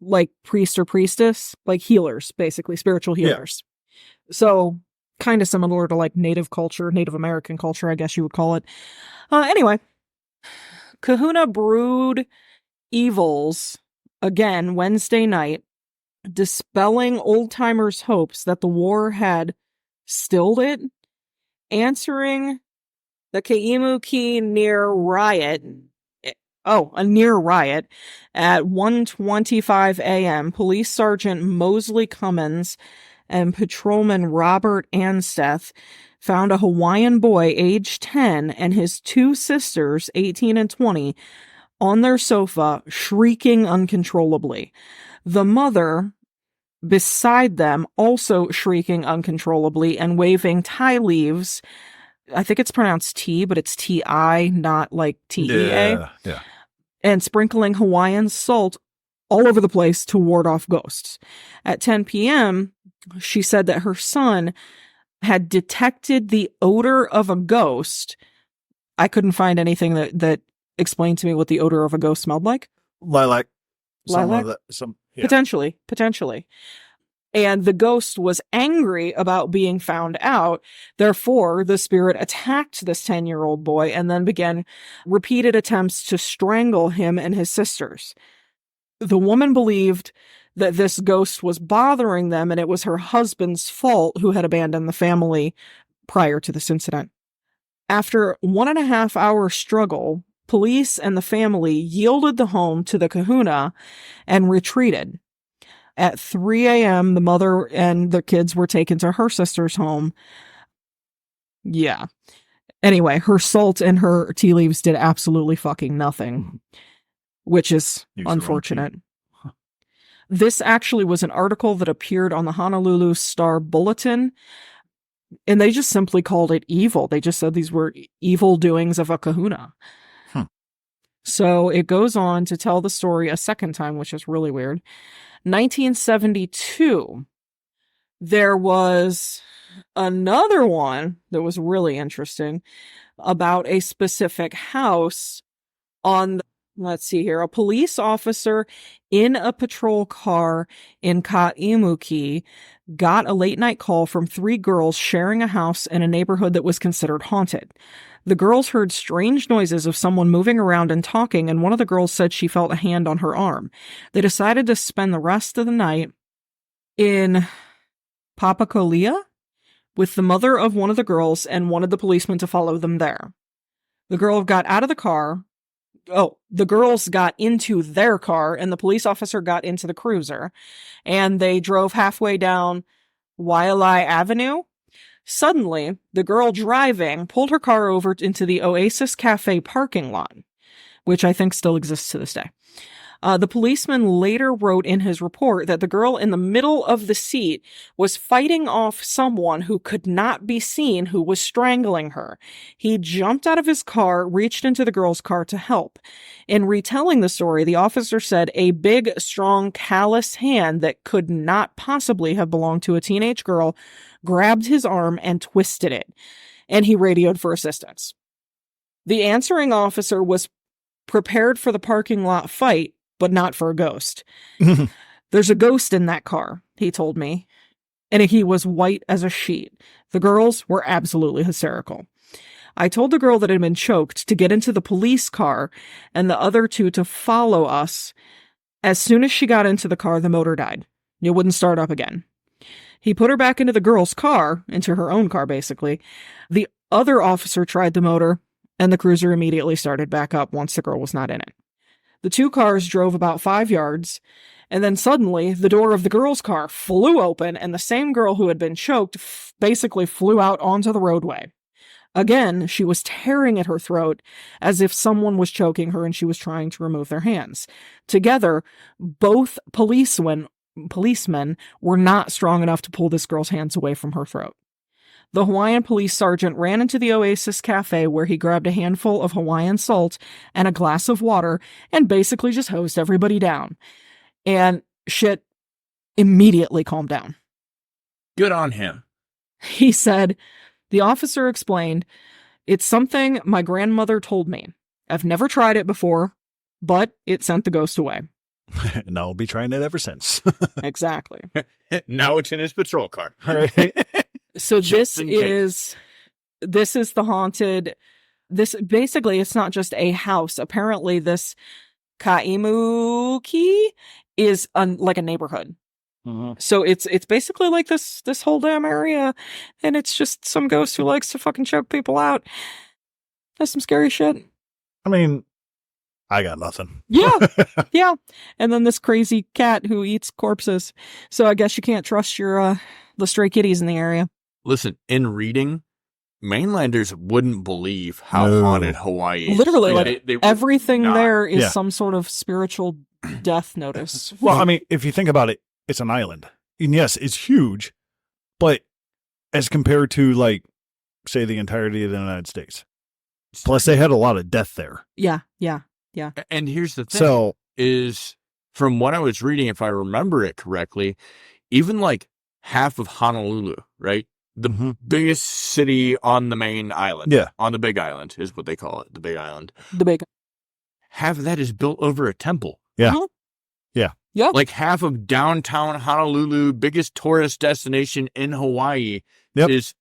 [SPEAKER 2] like priest or priestess, like healers, basically spiritual healers. So kind of similar to like Native culture, Native American culture, I guess you would call it. Anyway, kahuna brewed evils again Wednesday night, dispelling old-timers' hopes that the war had stilled it, answering the Kaimuki near riot at 1:25 a.m. Police Sergeant Mosley Cummins and Patrolman Robert Ansteth found a Hawaiian boy aged 10 and his two sisters, 18 and 20, on their sofa, shrieking uncontrollably. The mother, beside them, also shrieking uncontrollably and waving tie leaves. I think it's pronounced T, but it's T-I, not like T-E-A.
[SPEAKER 1] Yeah.
[SPEAKER 2] And sprinkling Hawaiian salt all over the place to ward off ghosts. At 10 p.m., she said that her son had detected the odor of a ghost. I couldn't find anything that explained to me what the odor of a ghost smelled like.
[SPEAKER 1] Lilac.
[SPEAKER 2] Lilac?
[SPEAKER 1] Yeah.
[SPEAKER 2] Potentially. And the ghost was angry about being found out. Therefore, the spirit attacked this 10-year-old boy and then began repeated attempts to strangle him and his sisters. The woman believed that this ghost was bothering them and it was her husband's fault, who had abandoned the family prior to this incident. After 1.5 hour struggle, police and the family yielded the home to the kahuna and retreated. At 3 a.m., the mother and the kids were taken to her sister's home. Yeah. Anyway, her salt and her tea leaves did absolutely fucking nothing, which is unfortunate. This actually was an article that appeared on the Honolulu Star Bulletin, and they just simply called it evil. They just said these were evil doings of a kahuna. So it goes on to tell the story a second time, which is really weird. 1972, there was another one that was really interesting about a specific house on, let's see here, a police officer in a patrol car in Kaimuki got a late night call from 3 girls sharing a house in a neighborhood that was considered haunted. The girls heard strange noises of someone moving around and talking, and one of the girls said she felt a hand on her arm. They decided to spend the rest of the night in Papakolea with the mother of one of the girls and wanted the policeman to follow them there. The girl got out of the car. The girls got into their car, and the police officer got into the cruiser, and they drove halfway down Wailai Avenue. Suddenly, the girl driving pulled her car over into the Oasis Cafe parking lot, which I think still exists to this day. The policeman later wrote in his report that the girl in the middle of the seat was fighting off someone who could not be seen who was strangling her. He jumped out of his car, reached into the girl's car to help. In retelling the story, the officer said a big, strong, callous hand that could not possibly have belonged to a teenage girl grabbed his arm and twisted it, and he radioed for assistance. The answering officer was prepared for the parking lot fight, but not for a ghost. There's a ghost in that car, he told me, and he was white as a sheet. The girls were absolutely hysterical. I told the girl that had been choked to get into the police car and the other 2 to follow us. As soon as she got into the car, the motor died. It wouldn't start up again. He put her back into the girl's car, into her own car, basically. The other officer tried the motor, and the cruiser immediately started back up once the girl was not in it. The 2 cars drove about 5 yards, and then suddenly the door of the girl's car flew open, and the same girl who had been choked basically flew out onto the roadway. Again, she was tearing at her throat as if someone was choking her and she was trying to remove their hands. Together, both policemen were not strong enough to pull this girl's hands away from her throat. The Hawaiian police sergeant ran into the Oasis Cafe where he grabbed a handful of Hawaiian salt and a glass of water and basically just hosed everybody down. And shit immediately calmed down.
[SPEAKER 3] Good on him.
[SPEAKER 2] He said, the officer explained, "It's something my grandmother told me. I've never tried it before, but it sent the ghost away."
[SPEAKER 1] And I'll be trying it ever since.
[SPEAKER 2] Exactly.
[SPEAKER 3] Now it's in his patrol car.
[SPEAKER 1] All right.
[SPEAKER 2] So this is the haunted. This basically, it's not just a house. Apparently, this Kaimuki is like a neighborhood. So it's basically like this whole damn area, and it's just some ghost who likes to fucking choke people out. That's some scary shit.
[SPEAKER 1] I mean, I got nothing.
[SPEAKER 2] Yeah. And then this crazy cat who eats corpses. So I guess you can't trust your the stray kitties in the area.
[SPEAKER 3] Listen, in reading, mainlanders wouldn't believe how haunted Hawaii is.
[SPEAKER 2] Literally,
[SPEAKER 3] they
[SPEAKER 2] everything there is some sort of spiritual death notice.
[SPEAKER 1] Well, I mean, if you think about it, it's an island. And yes, it's huge, but as compared to, like, say, the entirety of the United States. Plus, they had a lot of death there.
[SPEAKER 2] Yeah.
[SPEAKER 3] And here's the thing:
[SPEAKER 1] So,
[SPEAKER 3] is from what I was reading, if I remember it correctly, even like half of Honolulu, right? The
[SPEAKER 1] Mhm.
[SPEAKER 3] biggest city on the main island.
[SPEAKER 1] Yeah.
[SPEAKER 3] On the Big Island is what they call it, the Big Island.
[SPEAKER 2] The big.
[SPEAKER 3] Half of that is built over a temple.
[SPEAKER 1] Yeah.
[SPEAKER 2] Mhm.
[SPEAKER 1] Yeah.
[SPEAKER 2] Yeah.
[SPEAKER 3] Like half of downtown Honolulu, biggest tourist destination in Hawaii,
[SPEAKER 1] Yep.
[SPEAKER 3] is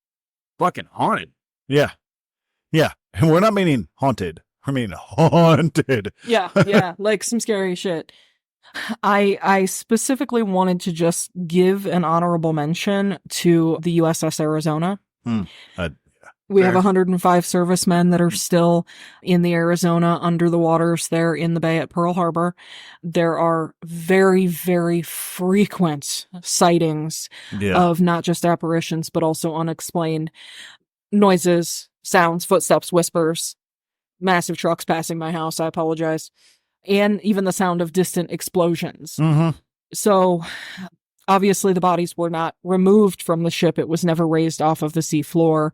[SPEAKER 3] fucking haunted.
[SPEAKER 1] Yeah. Yeah. And we're not meaning haunted. I mean haunted.
[SPEAKER 2] Yeah. Like some scary shit. I specifically wanted to just give an honorable mention to the USS Arizona. We have
[SPEAKER 3] Fair.
[SPEAKER 2] 105 servicemen that are still in the Arizona under the waters there in the bay at Pearl Harbor. There are very, very frequent sightings
[SPEAKER 1] Yeah.
[SPEAKER 2] of not just apparitions, but also unexplained noises, sounds, footsteps, whispers, massive trucks passing my house. I apologize. And even the sound of distant explosions.
[SPEAKER 1] Mm-hmm.
[SPEAKER 2] So obviously the bodies were not removed from the ship. It was never raised off of the sea floor.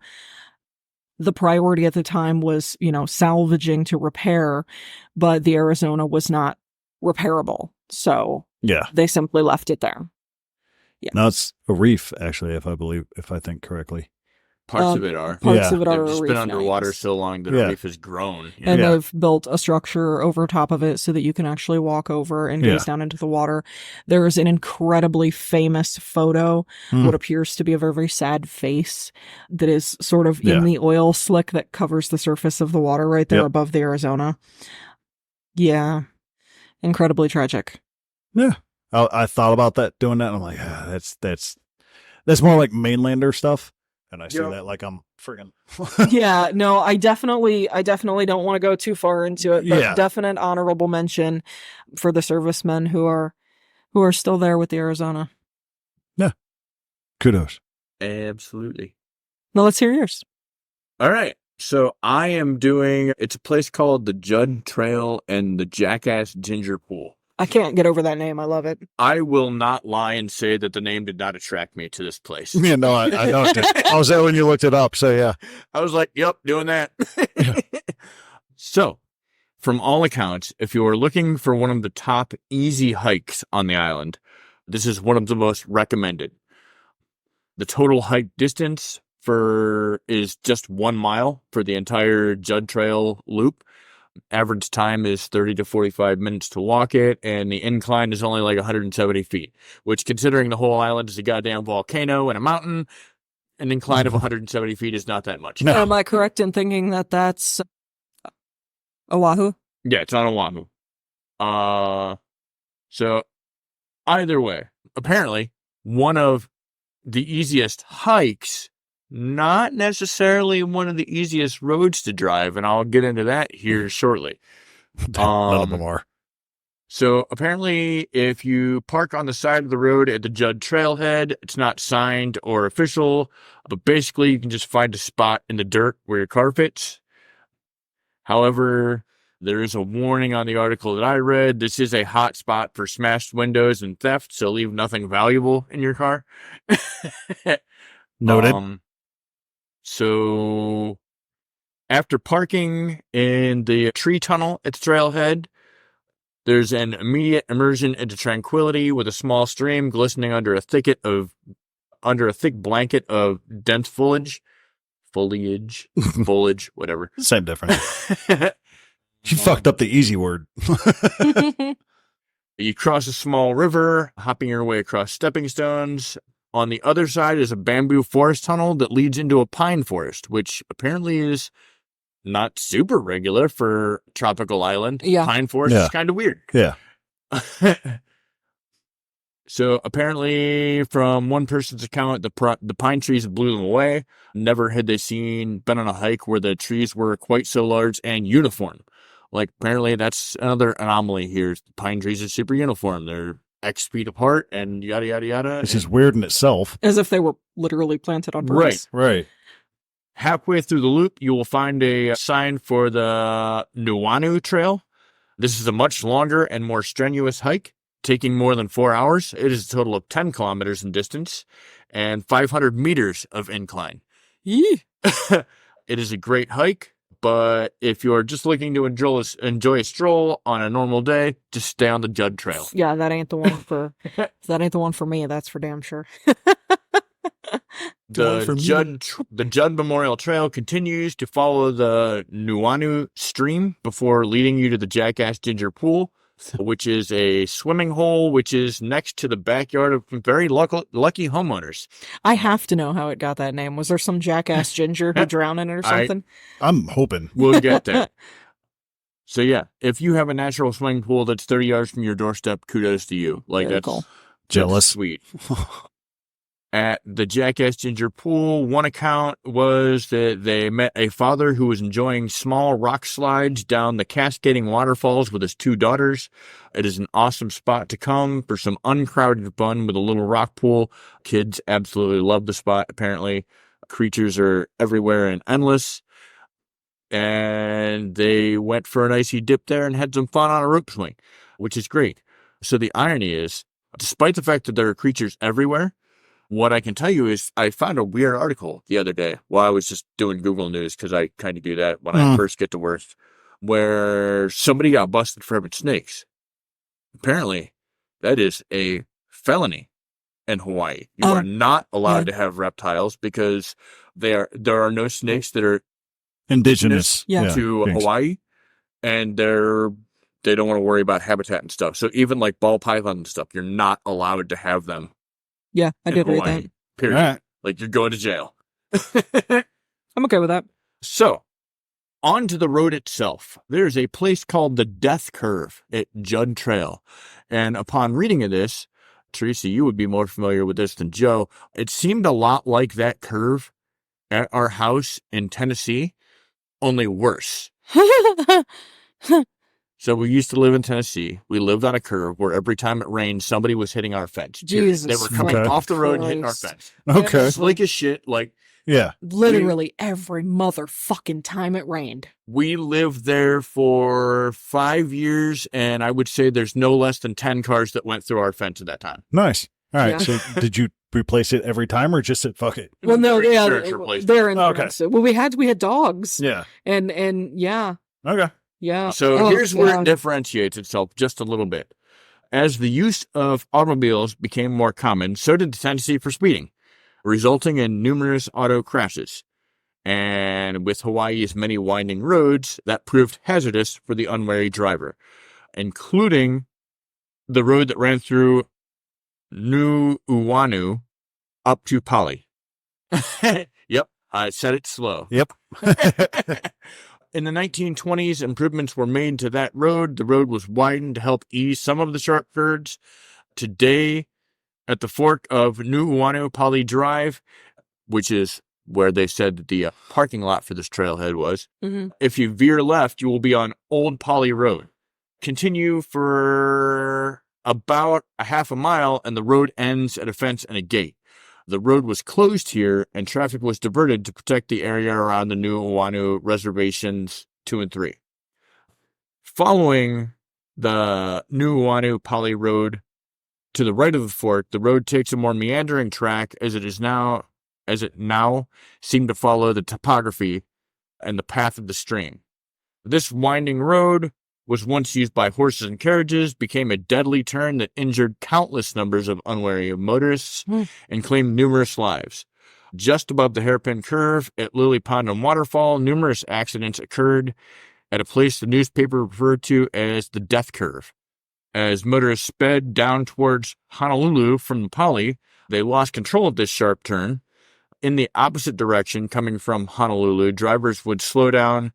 [SPEAKER 2] The priority at the time was, salvaging to repair, but the Arizona was not repairable. So
[SPEAKER 1] Yeah.
[SPEAKER 2] they simply left it there. Yeah.
[SPEAKER 1] No, it's a reef, actually, if I think correctly.
[SPEAKER 3] Parts of it are.
[SPEAKER 2] Parts
[SPEAKER 1] Yeah.
[SPEAKER 2] of it are
[SPEAKER 3] They've
[SPEAKER 2] a
[SPEAKER 3] just
[SPEAKER 2] reef
[SPEAKER 3] been
[SPEAKER 2] now,
[SPEAKER 3] underwater
[SPEAKER 2] yes.
[SPEAKER 3] so long that the
[SPEAKER 1] Yeah.
[SPEAKER 3] reef has grown.
[SPEAKER 2] And
[SPEAKER 1] Yeah.
[SPEAKER 2] they've built a structure over top of it so that you can actually walk over and gaze
[SPEAKER 1] Yeah.
[SPEAKER 2] down into the water. There is an incredibly famous photo,
[SPEAKER 1] Hmm.
[SPEAKER 2] what appears to be a very, very sad face that is sort of
[SPEAKER 1] Yeah.
[SPEAKER 2] in the oil slick that covers the surface of the water right there
[SPEAKER 1] Yep.
[SPEAKER 2] above the Arizona. Yeah. Incredibly tragic.
[SPEAKER 1] Yeah. I thought about doing that, and I'm like, that's more like mainlander stuff. And I see
[SPEAKER 3] Yep.
[SPEAKER 1] that like I'm friggin'
[SPEAKER 2] Yeah, no, I definitely don't want to go too far into it, but
[SPEAKER 1] Yeah.
[SPEAKER 2] definite honorable mention for the servicemen who are still there with the Arizona.
[SPEAKER 1] kudos.
[SPEAKER 3] Absolutely.
[SPEAKER 2] Now let's hear yours.
[SPEAKER 3] All right. So I am doing, it's a place called the Judd Trail and the Jackass Ginger Pool.
[SPEAKER 2] I can't get over that name. I love it.
[SPEAKER 3] I will not lie and say that the name did not attract me to this place.
[SPEAKER 1] Yeah, no, I know it did. I was there when you looked it up, so yeah.
[SPEAKER 3] I was like, yep, doing that. So, from all accounts, if you are looking for one of the top easy hikes on the island, this is one of the most recommended. The total hike distance is just 1 mile for the entire Judd Trail loop. Average time is 30 to 45 minutes to walk it, and the incline is only like 170 feet, which, considering the whole island is a goddamn volcano and a mountain, an incline of 170 feet is not that much.
[SPEAKER 1] No.
[SPEAKER 2] Am I correct in thinking that that's Oahu?
[SPEAKER 3] Yeah, it's on Oahu. So either way, apparently one of the easiest hikes, not necessarily one of the easiest roads to drive, and I'll get into that here shortly.
[SPEAKER 1] None of them are.
[SPEAKER 3] So apparently, if you park on the side of the road at the Judd Trailhead, it's not signed or official, but basically you can just find a spot in the dirt where your car fits. However, there is a warning on the article that I read. This is a hot spot for smashed windows and theft, so leave nothing valuable in your car.
[SPEAKER 1] Noted.
[SPEAKER 3] So after parking in the tree tunnel at the trailhead, there's an immediate immersion into tranquility with a small stream glistening under a thick blanket of dense foliage, whatever.
[SPEAKER 1] Same difference. You fucked up the easy word.
[SPEAKER 3] You cross a small river, hopping your way across stepping stones. On the other side is a bamboo forest tunnel that leads into a pine forest, which apparently is not super regular for a tropical island.
[SPEAKER 2] Yeah.
[SPEAKER 3] Pine forest
[SPEAKER 1] Yeah.
[SPEAKER 3] is kind of weird.
[SPEAKER 1] Yeah.
[SPEAKER 3] So apparently, from one person's account, the pine trees blew them away. Never had they been on a hike where the trees were quite so large and uniform. Like, apparently that's another anomaly here. The pine trees are super uniform. They're X feet apart and yada, yada, yada.
[SPEAKER 1] This is weird in itself.
[SPEAKER 2] As if they were literally planted on purpose.
[SPEAKER 1] Right.
[SPEAKER 3] Halfway through the loop, you will find a sign for the Nuanu Trail. This is a much longer and more strenuous hike. taking more than 4 hours. It is a total of 10 kilometers in distance and 500 meters of incline. Yee. It is a great hike, but if you're just looking to enjoy a stroll on a normal day, just stay on the Judd Trail.
[SPEAKER 2] Yeah, that ain't the one for me. That's for damn sure.
[SPEAKER 3] The Judd Memorial Trail continues to follow the Nuuanu stream before leading you to the Jackass Ginger Pool, which is a swimming hole which is next to the backyard of very lucky homeowners.
[SPEAKER 2] I have to know how it got that name. Was there some jackass ginger who drowned in it or something?
[SPEAKER 1] I'm hoping.
[SPEAKER 3] We'll get there. So yeah, if you have a natural swimming pool that's 30 yards from your doorstep, kudos to you. Like,
[SPEAKER 2] Very
[SPEAKER 3] that's
[SPEAKER 2] cool.
[SPEAKER 1] Jealous.
[SPEAKER 3] Sweet. At the Jackass Ginger Pool, one account was that they met a father who was enjoying small rock slides down the cascading waterfalls with his 2 daughters. It is an awesome spot to come for some uncrowded fun with a little rock pool. Kids absolutely love the spot, apparently. Creatures are everywhere and endless. And they went for an icy dip there and had some fun on a rope swing, which is great. So the irony is, despite the fact that there are creatures everywhere, what I can tell you is I found a weird article the other day while I was just doing Google News, because I kind of do that when I first get to work, where somebody got busted for having snakes. Apparently, that is a felony in Hawaii. You are not allowed to have reptiles because there are no snakes that are
[SPEAKER 1] indigenous
[SPEAKER 3] to Hawaii, and they don't want to worry about habitat and stuff. So even like ball python and stuff, you're not allowed to have them.
[SPEAKER 2] Yeah, I did read that.
[SPEAKER 3] Period.
[SPEAKER 1] Right.
[SPEAKER 3] Like, you're going to jail.
[SPEAKER 2] I'm okay with that.
[SPEAKER 3] So, on to the road itself. There's a place called the Death Curve at Judd Trail. And upon reading of this, Teresa, you would be more familiar with this than Joe. It seemed a lot like that curve at our house in Tennessee, only worse. So we used to live in Tennessee. We lived on a curve where every time it rained, somebody was hitting our fence.
[SPEAKER 2] Jesus
[SPEAKER 3] They were coming off the road and hitting our fence.
[SPEAKER 1] Okay.
[SPEAKER 3] Slick as shit. Like,
[SPEAKER 1] yeah.
[SPEAKER 2] Literally every motherfucking time it rained.
[SPEAKER 3] We lived there for 5 years, and I would say there's no less than 10 cars that went through our fence at that time.
[SPEAKER 1] Nice. All right.
[SPEAKER 2] Yeah.
[SPEAKER 1] So did you replace it every time or just said fuck it?
[SPEAKER 2] Well, no, yeah, they're in.
[SPEAKER 1] Okay.
[SPEAKER 2] Well, we had dogs.
[SPEAKER 1] Yeah.
[SPEAKER 2] And yeah.
[SPEAKER 1] Okay.
[SPEAKER 2] Yeah.
[SPEAKER 3] So here's where it differentiates itself just a little bit. As the use of automobiles became more common, so did the tendency for speeding, resulting in numerous auto crashes. And with Hawaii's many winding roads, that proved hazardous for the unwary driver, including the road that ran through Nuuanu up to Pali. Yep, I said it slow.
[SPEAKER 1] Yep.
[SPEAKER 3] In the 1920s, improvements were made to that road. The road was widened to help ease some of the sharp curves. Today, at the fork of Nuuanu Pali Drive, which is where they said that the parking lot for this trailhead was, if you veer left, you will be on Old Pali Road. Continue for about a half a mile, and the road ends at a fence and a gate. The road was closed here, and traffic was diverted to protect the area around the Nuuanu reservations 2 and 3. Following the Nuuanu Pali Road to the right of the fork, the road takes a more meandering track as it now seemed to follow the topography and the path of the stream. This winding road was once used by horses and carriages, became a deadly turn that injured countless numbers of unwary motorists and claimed numerous lives. Just above the hairpin curve at Lily Pond and Waterfall, numerous accidents occurred at a place the newspaper referred to as the Death Curve. As motorists sped down towards Honolulu from the Pali, they lost control of this sharp turn. In the opposite direction, coming from Honolulu, drivers would slow down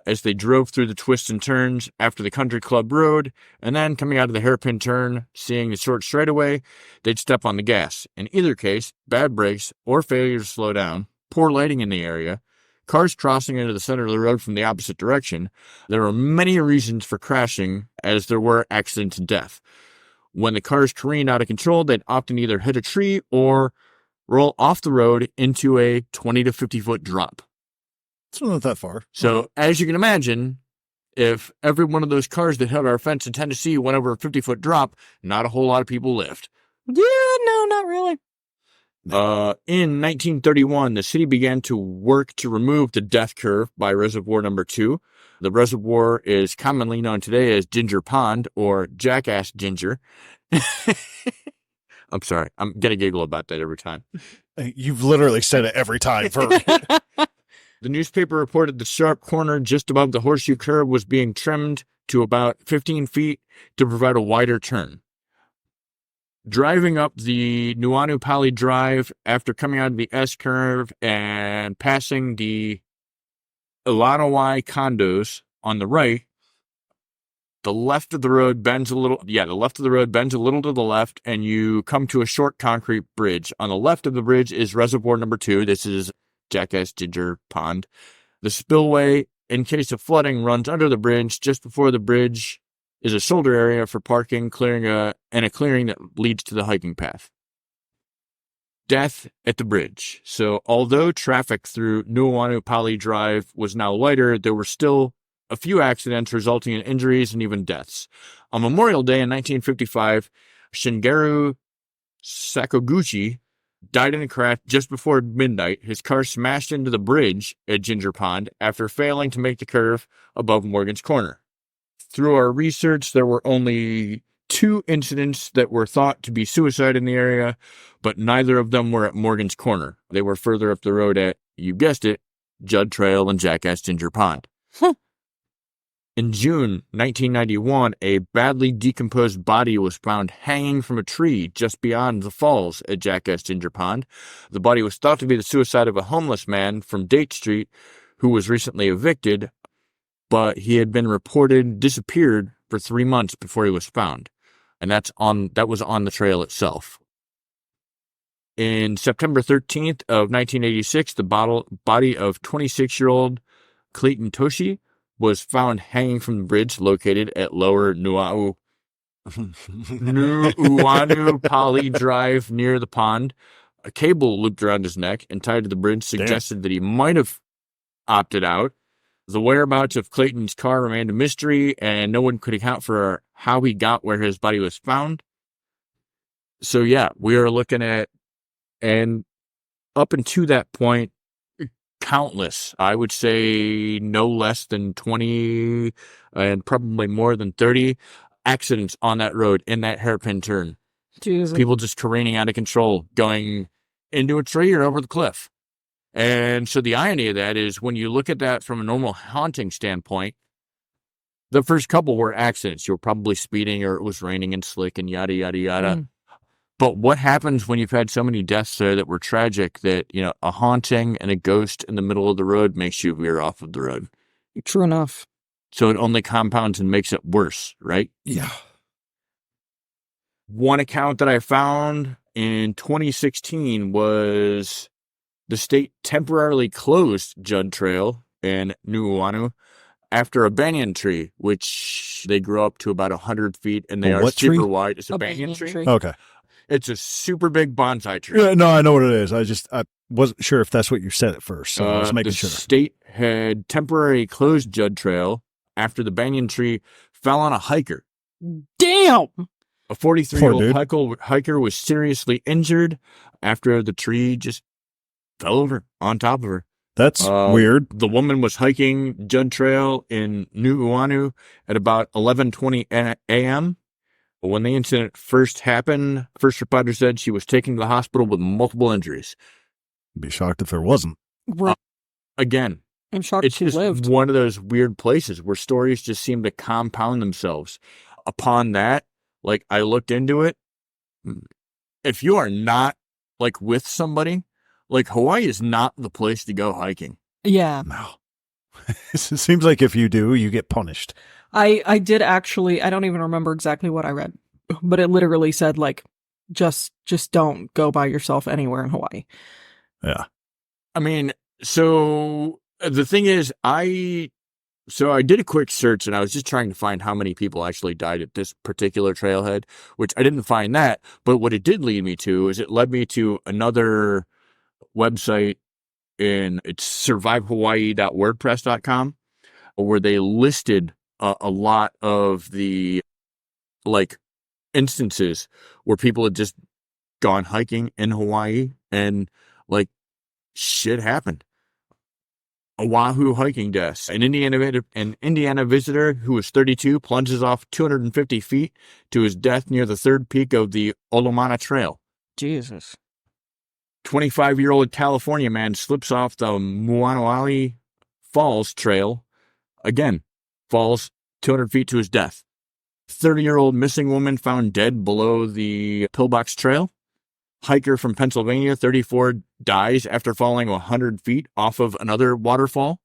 [SPEAKER 3] as they drove through the twists and turns after the country club road, and then coming out of the hairpin turn, seeing the short straightaway, they'd step on the gas. In either case, bad brakes or failure to slow down, poor lighting in the area, cars crossing into the center of the road from the opposite direction. There were many reasons for crashing, as there were accidents and death. When the cars careened out of control, they'd often either hit a tree or roll off the road into a 20 to 50 foot drop.
[SPEAKER 1] It's not that far.
[SPEAKER 3] So, as you can imagine, if every one of those cars that hit our fence in Tennessee went over a 50-foot drop, not a whole lot of people lived.
[SPEAKER 2] Yeah, no, not really.
[SPEAKER 3] In 1931, the city began to work to remove the death curve by Reservoir Number 2. The reservoir is commonly known today as Ginger Pond or Jackass Ginger. I'm sorry. I'm going to giggle about that every time.
[SPEAKER 1] You've literally said it every time.
[SPEAKER 3] The newspaper reported the sharp corner just above the horseshoe curve was being trimmed to about 15 feet to provide a wider turn. Driving up the Nuuanu Pali Drive after coming out of the S curve and passing the Ilanawai condos on the right, the left of the road bends a little. Yeah, the left of the road bends a little to the left, and you come to a short concrete bridge. On the left of the bridge is Reservoir Number 2. This is Jackass Ginger Pond. The spillway, in case of flooding, runs under the bridge. Just before the bridge is a shoulder area for parking, and a clearing that leads to the hiking path. Death at the bridge. So although traffic through Nuuanu Pali Drive was now lighter, there were still a few accidents resulting in injuries and even deaths. On Memorial Day in 1955, Shingeru Sakaguchi died in a crash just before midnight. His car smashed into the bridge at Ginger Pond after failing to make the curve above Morgan's Corner. Through our research, there were only 2 incidents that were thought to be suicide in the area, but neither of them were at Morgan's Corner. They were further up the road at, you guessed it, Judd Trail and Jackass Ginger Pond. In June 1991, a badly decomposed body was found hanging from a tree just beyond the falls at Jackass Ginger Pond. The body was thought to be the suicide of a homeless man from Date Street who was recently evicted, but he had been reported disappeared for 3 months before he was found. And that was on the trail itself. In September 13th of 1986, the body of 26-year-old Clayton Toshi was found hanging from the bridge located at Lower Nuuanu Pali Drive near the pond. A cable looped around his neck and tied to the bridge suggested that he might have opted out. The whereabouts of Clayton's car remained a mystery, and no one could account for how he got where his body was found. So yeah, we are looking at, and up until that point, countless, I would say no less than 20 and probably more than 30 accidents on that road in that hairpin turn.
[SPEAKER 2] Jesus.
[SPEAKER 3] People just careening out of control, going into a tree or over the cliff. And so the irony of that is when you look at that from a normal haunting standpoint, the first couple were accidents. You were probably speeding or it was raining and slick and yada, yada, yada. But what happens when you've had so many deaths there that were tragic that, a haunting and a ghost in the middle of the road makes you veer off of the road?
[SPEAKER 2] True enough.
[SPEAKER 3] So it only compounds and makes it worse, right?
[SPEAKER 1] Yeah.
[SPEAKER 3] One account that I found in 2016 was the state temporarily closed Judd Trail in Nuuanu after a banyan tree, which they grow up to about 100 feet, and they are super wide. It's a banyan tree.
[SPEAKER 1] Okay.
[SPEAKER 3] It's a super big bonsai tree.
[SPEAKER 1] Yeah, no, I know what it is. I wasn't sure if that's what you said at first, so I was making sure.
[SPEAKER 3] The state had temporarily closed Judd Trail after the banyan tree fell on a hiker.
[SPEAKER 2] Damn!
[SPEAKER 3] A 43-year-old hiker was seriously injured after the tree just fell over on top of her.
[SPEAKER 1] That's weird.
[SPEAKER 3] The woman was hiking Judd Trail in Nuuanu at about 11:20 a.m. When the incident first happened, first responders said she was taken to the hospital with multiple injuries.
[SPEAKER 1] I'd be shocked if there wasn't.
[SPEAKER 3] Again,
[SPEAKER 2] I'm shocked she lived.
[SPEAKER 3] It's one of those weird places where stories just seem to compound themselves. Upon that, I looked into it. If you are not, with somebody, Hawaii is not the place to go hiking.
[SPEAKER 2] Yeah.
[SPEAKER 1] No. It seems like if you do, you get punished.
[SPEAKER 2] I did actually, I don't even remember exactly what I read, but it literally said, just don't go by yourself anywhere in Hawaii.
[SPEAKER 1] Yeah.
[SPEAKER 3] I mean, so the thing is, I did a quick search and I was just trying to find how many people actually died at this particular trailhead, which I didn't find that. But what it did lead me to is it led me to another website it's survivehawaii.wordpress.com, where they listed a lot of the like instances where people had just gone hiking in Hawaii and like shit happened. Oahu hiking deaths. An Indiana visitor who was 32 plunges off 250 feet to his death near the third peak of the Olomana Trail.
[SPEAKER 2] Jesus.
[SPEAKER 3] 25-year-old California man slips off the Muanoali Falls Trail. Again, falls 200 feet to his death. 30-year-old missing woman found dead below the Pillbox Trail. Hiker from Pennsylvania, 34, dies after falling 100 feet off of another waterfall.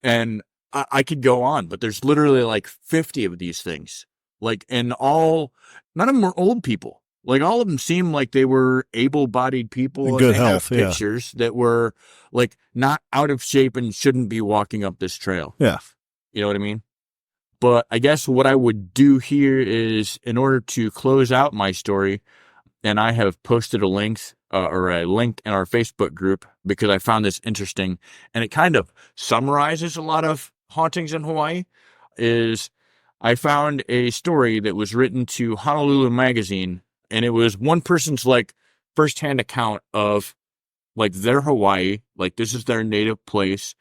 [SPEAKER 3] And I could go on, but there's literally like 50 of these things. Like, and all, none of them were old people. Like, all of them seemed like they were able-bodied people.
[SPEAKER 1] In good
[SPEAKER 3] and they
[SPEAKER 1] health,
[SPEAKER 3] have pictures that were like not out of shape and shouldn't be walking up this trail.
[SPEAKER 1] Yeah.
[SPEAKER 3] You know what I mean? But I guess what I would do here is, in order to close out my story, and I have posted a link in our Facebook group because I found this interesting, and it kind of summarizes a lot of hauntings in Hawaii, is I found a story that was written to Honolulu Magazine, and it was one person's like firsthand account of like their Hawaii, like this is their native place,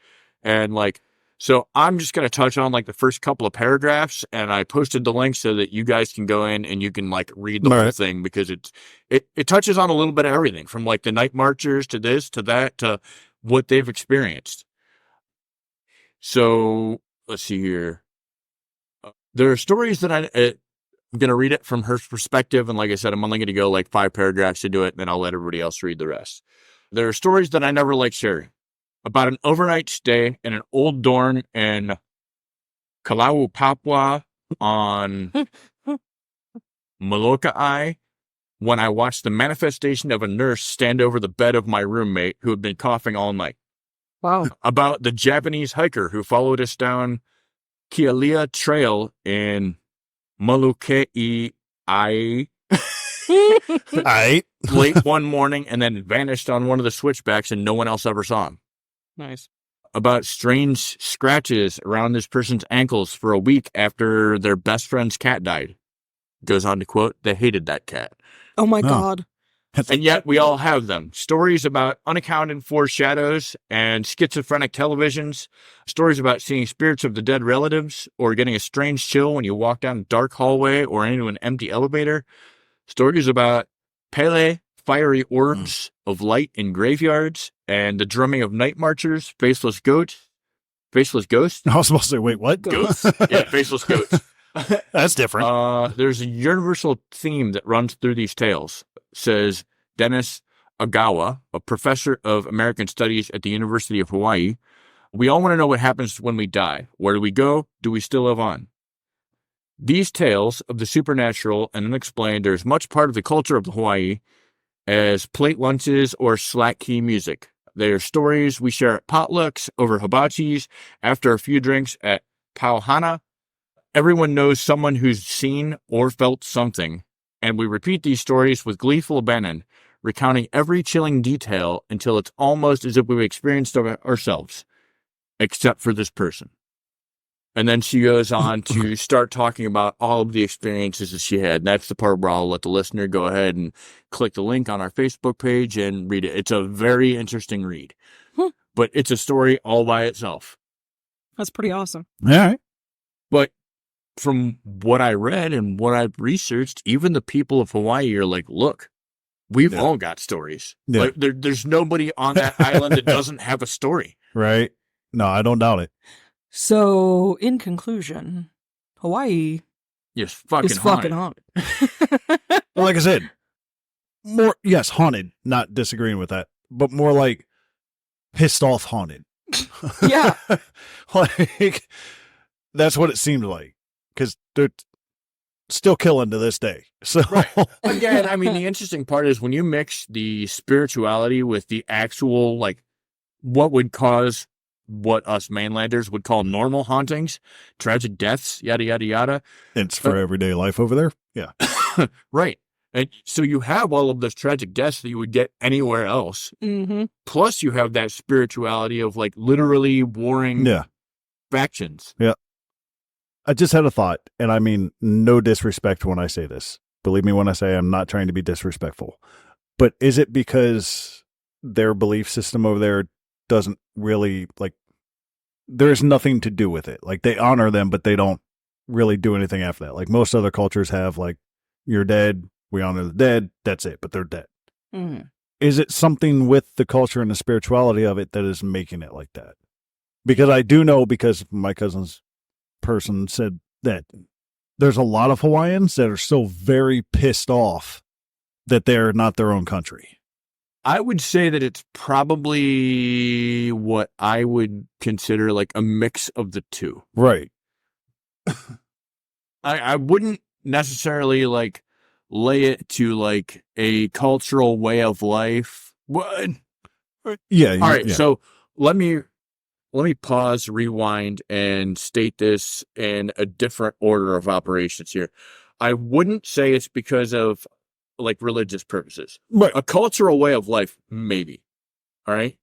[SPEAKER 3] and like, so I'm just going to touch on like the first couple of paragraphs, and I posted the link so that you guys can go in and you can like read the whole thing, because it touches on a little bit of everything from like the night marchers to this, to that, to what they've experienced. So let's see here. There are stories that I'm going to read it from her perspective. And like I said, I'm only going to go like 5 paragraphs to do it, and then I'll let everybody else read the rest. There are stories that I never like sharing. About an overnight stay in an old dorm in Kalauapapua on Molokai, when I watched the manifestation of a nurse stand over the bed of my roommate who had been coughing all night.
[SPEAKER 2] Wow. About
[SPEAKER 3] the Japanese hiker who followed us down Kealia Trail in Molokai late one morning and then vanished on one of the switchbacks and no one else ever saw him.
[SPEAKER 2] Nice.
[SPEAKER 3] About strange scratches around this person's ankles for a week after their best friend's cat died. Goes on to quote, they hated that cat.
[SPEAKER 2] Oh my God.
[SPEAKER 3] And yet we all have them. Stories about unaccounted for shadows and schizophrenic televisions. Stories about seeing spirits of the dead relatives or getting a strange chill when you walk down a dark hallway or into an empty elevator. Stories about Pele, fiery orbs of light in graveyards, and the drumming of night marchers, faceless ghosts.
[SPEAKER 1] I was supposed to say, wait, what?
[SPEAKER 3] Ghosts? Yeah, faceless ghosts.
[SPEAKER 1] That's different.
[SPEAKER 3] There's a universal theme that runs through these tales, says Dennis Agawa, a professor of American Studies at the University of Hawaii. We all want to know what happens when we die. Where do we go? Do we still live on? These tales of the supernatural and unexplained are as much part of the culture of Hawaii as plate lunches or slack key music. They are stories we share at potlucks, over hibachis, after a few drinks at pauhana. Everyone knows someone who's seen or felt something, and we repeat these stories with gleeful abandon, recounting every chilling detail until it's almost as if we've experienced it ourselves, except for this person. And then she goes on to start talking about all of the experiences that she had. And that's the part where I'll let the listener go ahead and click the link on our Facebook page and read it. It's a very interesting read, but it's a story all by itself.
[SPEAKER 2] That's pretty awesome.
[SPEAKER 1] All right.
[SPEAKER 3] But from what I read and what I've researched, even the people of Hawaii are like, look, we've all got stories.
[SPEAKER 1] Yeah.
[SPEAKER 3] Like there's nobody on that island that doesn't have a story.
[SPEAKER 1] Right. No, I don't doubt it.
[SPEAKER 2] So, in conclusion, Hawaii
[SPEAKER 3] is fucking
[SPEAKER 2] haunted.
[SPEAKER 1] Well, like I said, more, yes, haunted, not disagreeing with that, but more like pissed off haunted.
[SPEAKER 2] Yeah.
[SPEAKER 1] Like, that's what it seemed like, because they're still killing to this day. So,
[SPEAKER 3] right. Again, I mean, the interesting part is when you mix the spirituality with the actual, like, what would cause what us mainlanders would call normal hauntings, tragic deaths, yada, yada, yada.
[SPEAKER 1] It's for everyday life over there. Yeah.
[SPEAKER 3] Right. And so you have all of those tragic deaths that you would get anywhere else.
[SPEAKER 2] Mm-hmm.
[SPEAKER 3] Plus you have that spirituality of like literally warring factions.
[SPEAKER 1] Yeah. I just had a thought, and I mean no disrespect when I say this. Believe me when I say I'm not trying to be disrespectful. But is it because their belief system over there doesn't really, like, there's nothing to do with it? Like, they honor them, but they don't really do anything after that. Like, most other cultures have, like, you're dead, we honor the dead, that's it, but they're dead.
[SPEAKER 2] Mm-hmm.
[SPEAKER 1] Is it something with the culture and the spirituality of it that is making it like that? Because I do know, because my cousin's person said that there's a lot of Hawaiians that are still very pissed off that they're not their own country.
[SPEAKER 3] I would say that it's probably what I would consider like a mix of the two.
[SPEAKER 1] Right.
[SPEAKER 3] I wouldn't necessarily like lay it to like a cultural way of life. What?
[SPEAKER 1] Yeah.
[SPEAKER 3] All right.
[SPEAKER 1] Yeah.
[SPEAKER 3] So let me pause, rewind, and state this in a different order of operations here. I wouldn't say it's because of like religious purposes.
[SPEAKER 1] Right.
[SPEAKER 3] A cultural way of life, maybe. All right.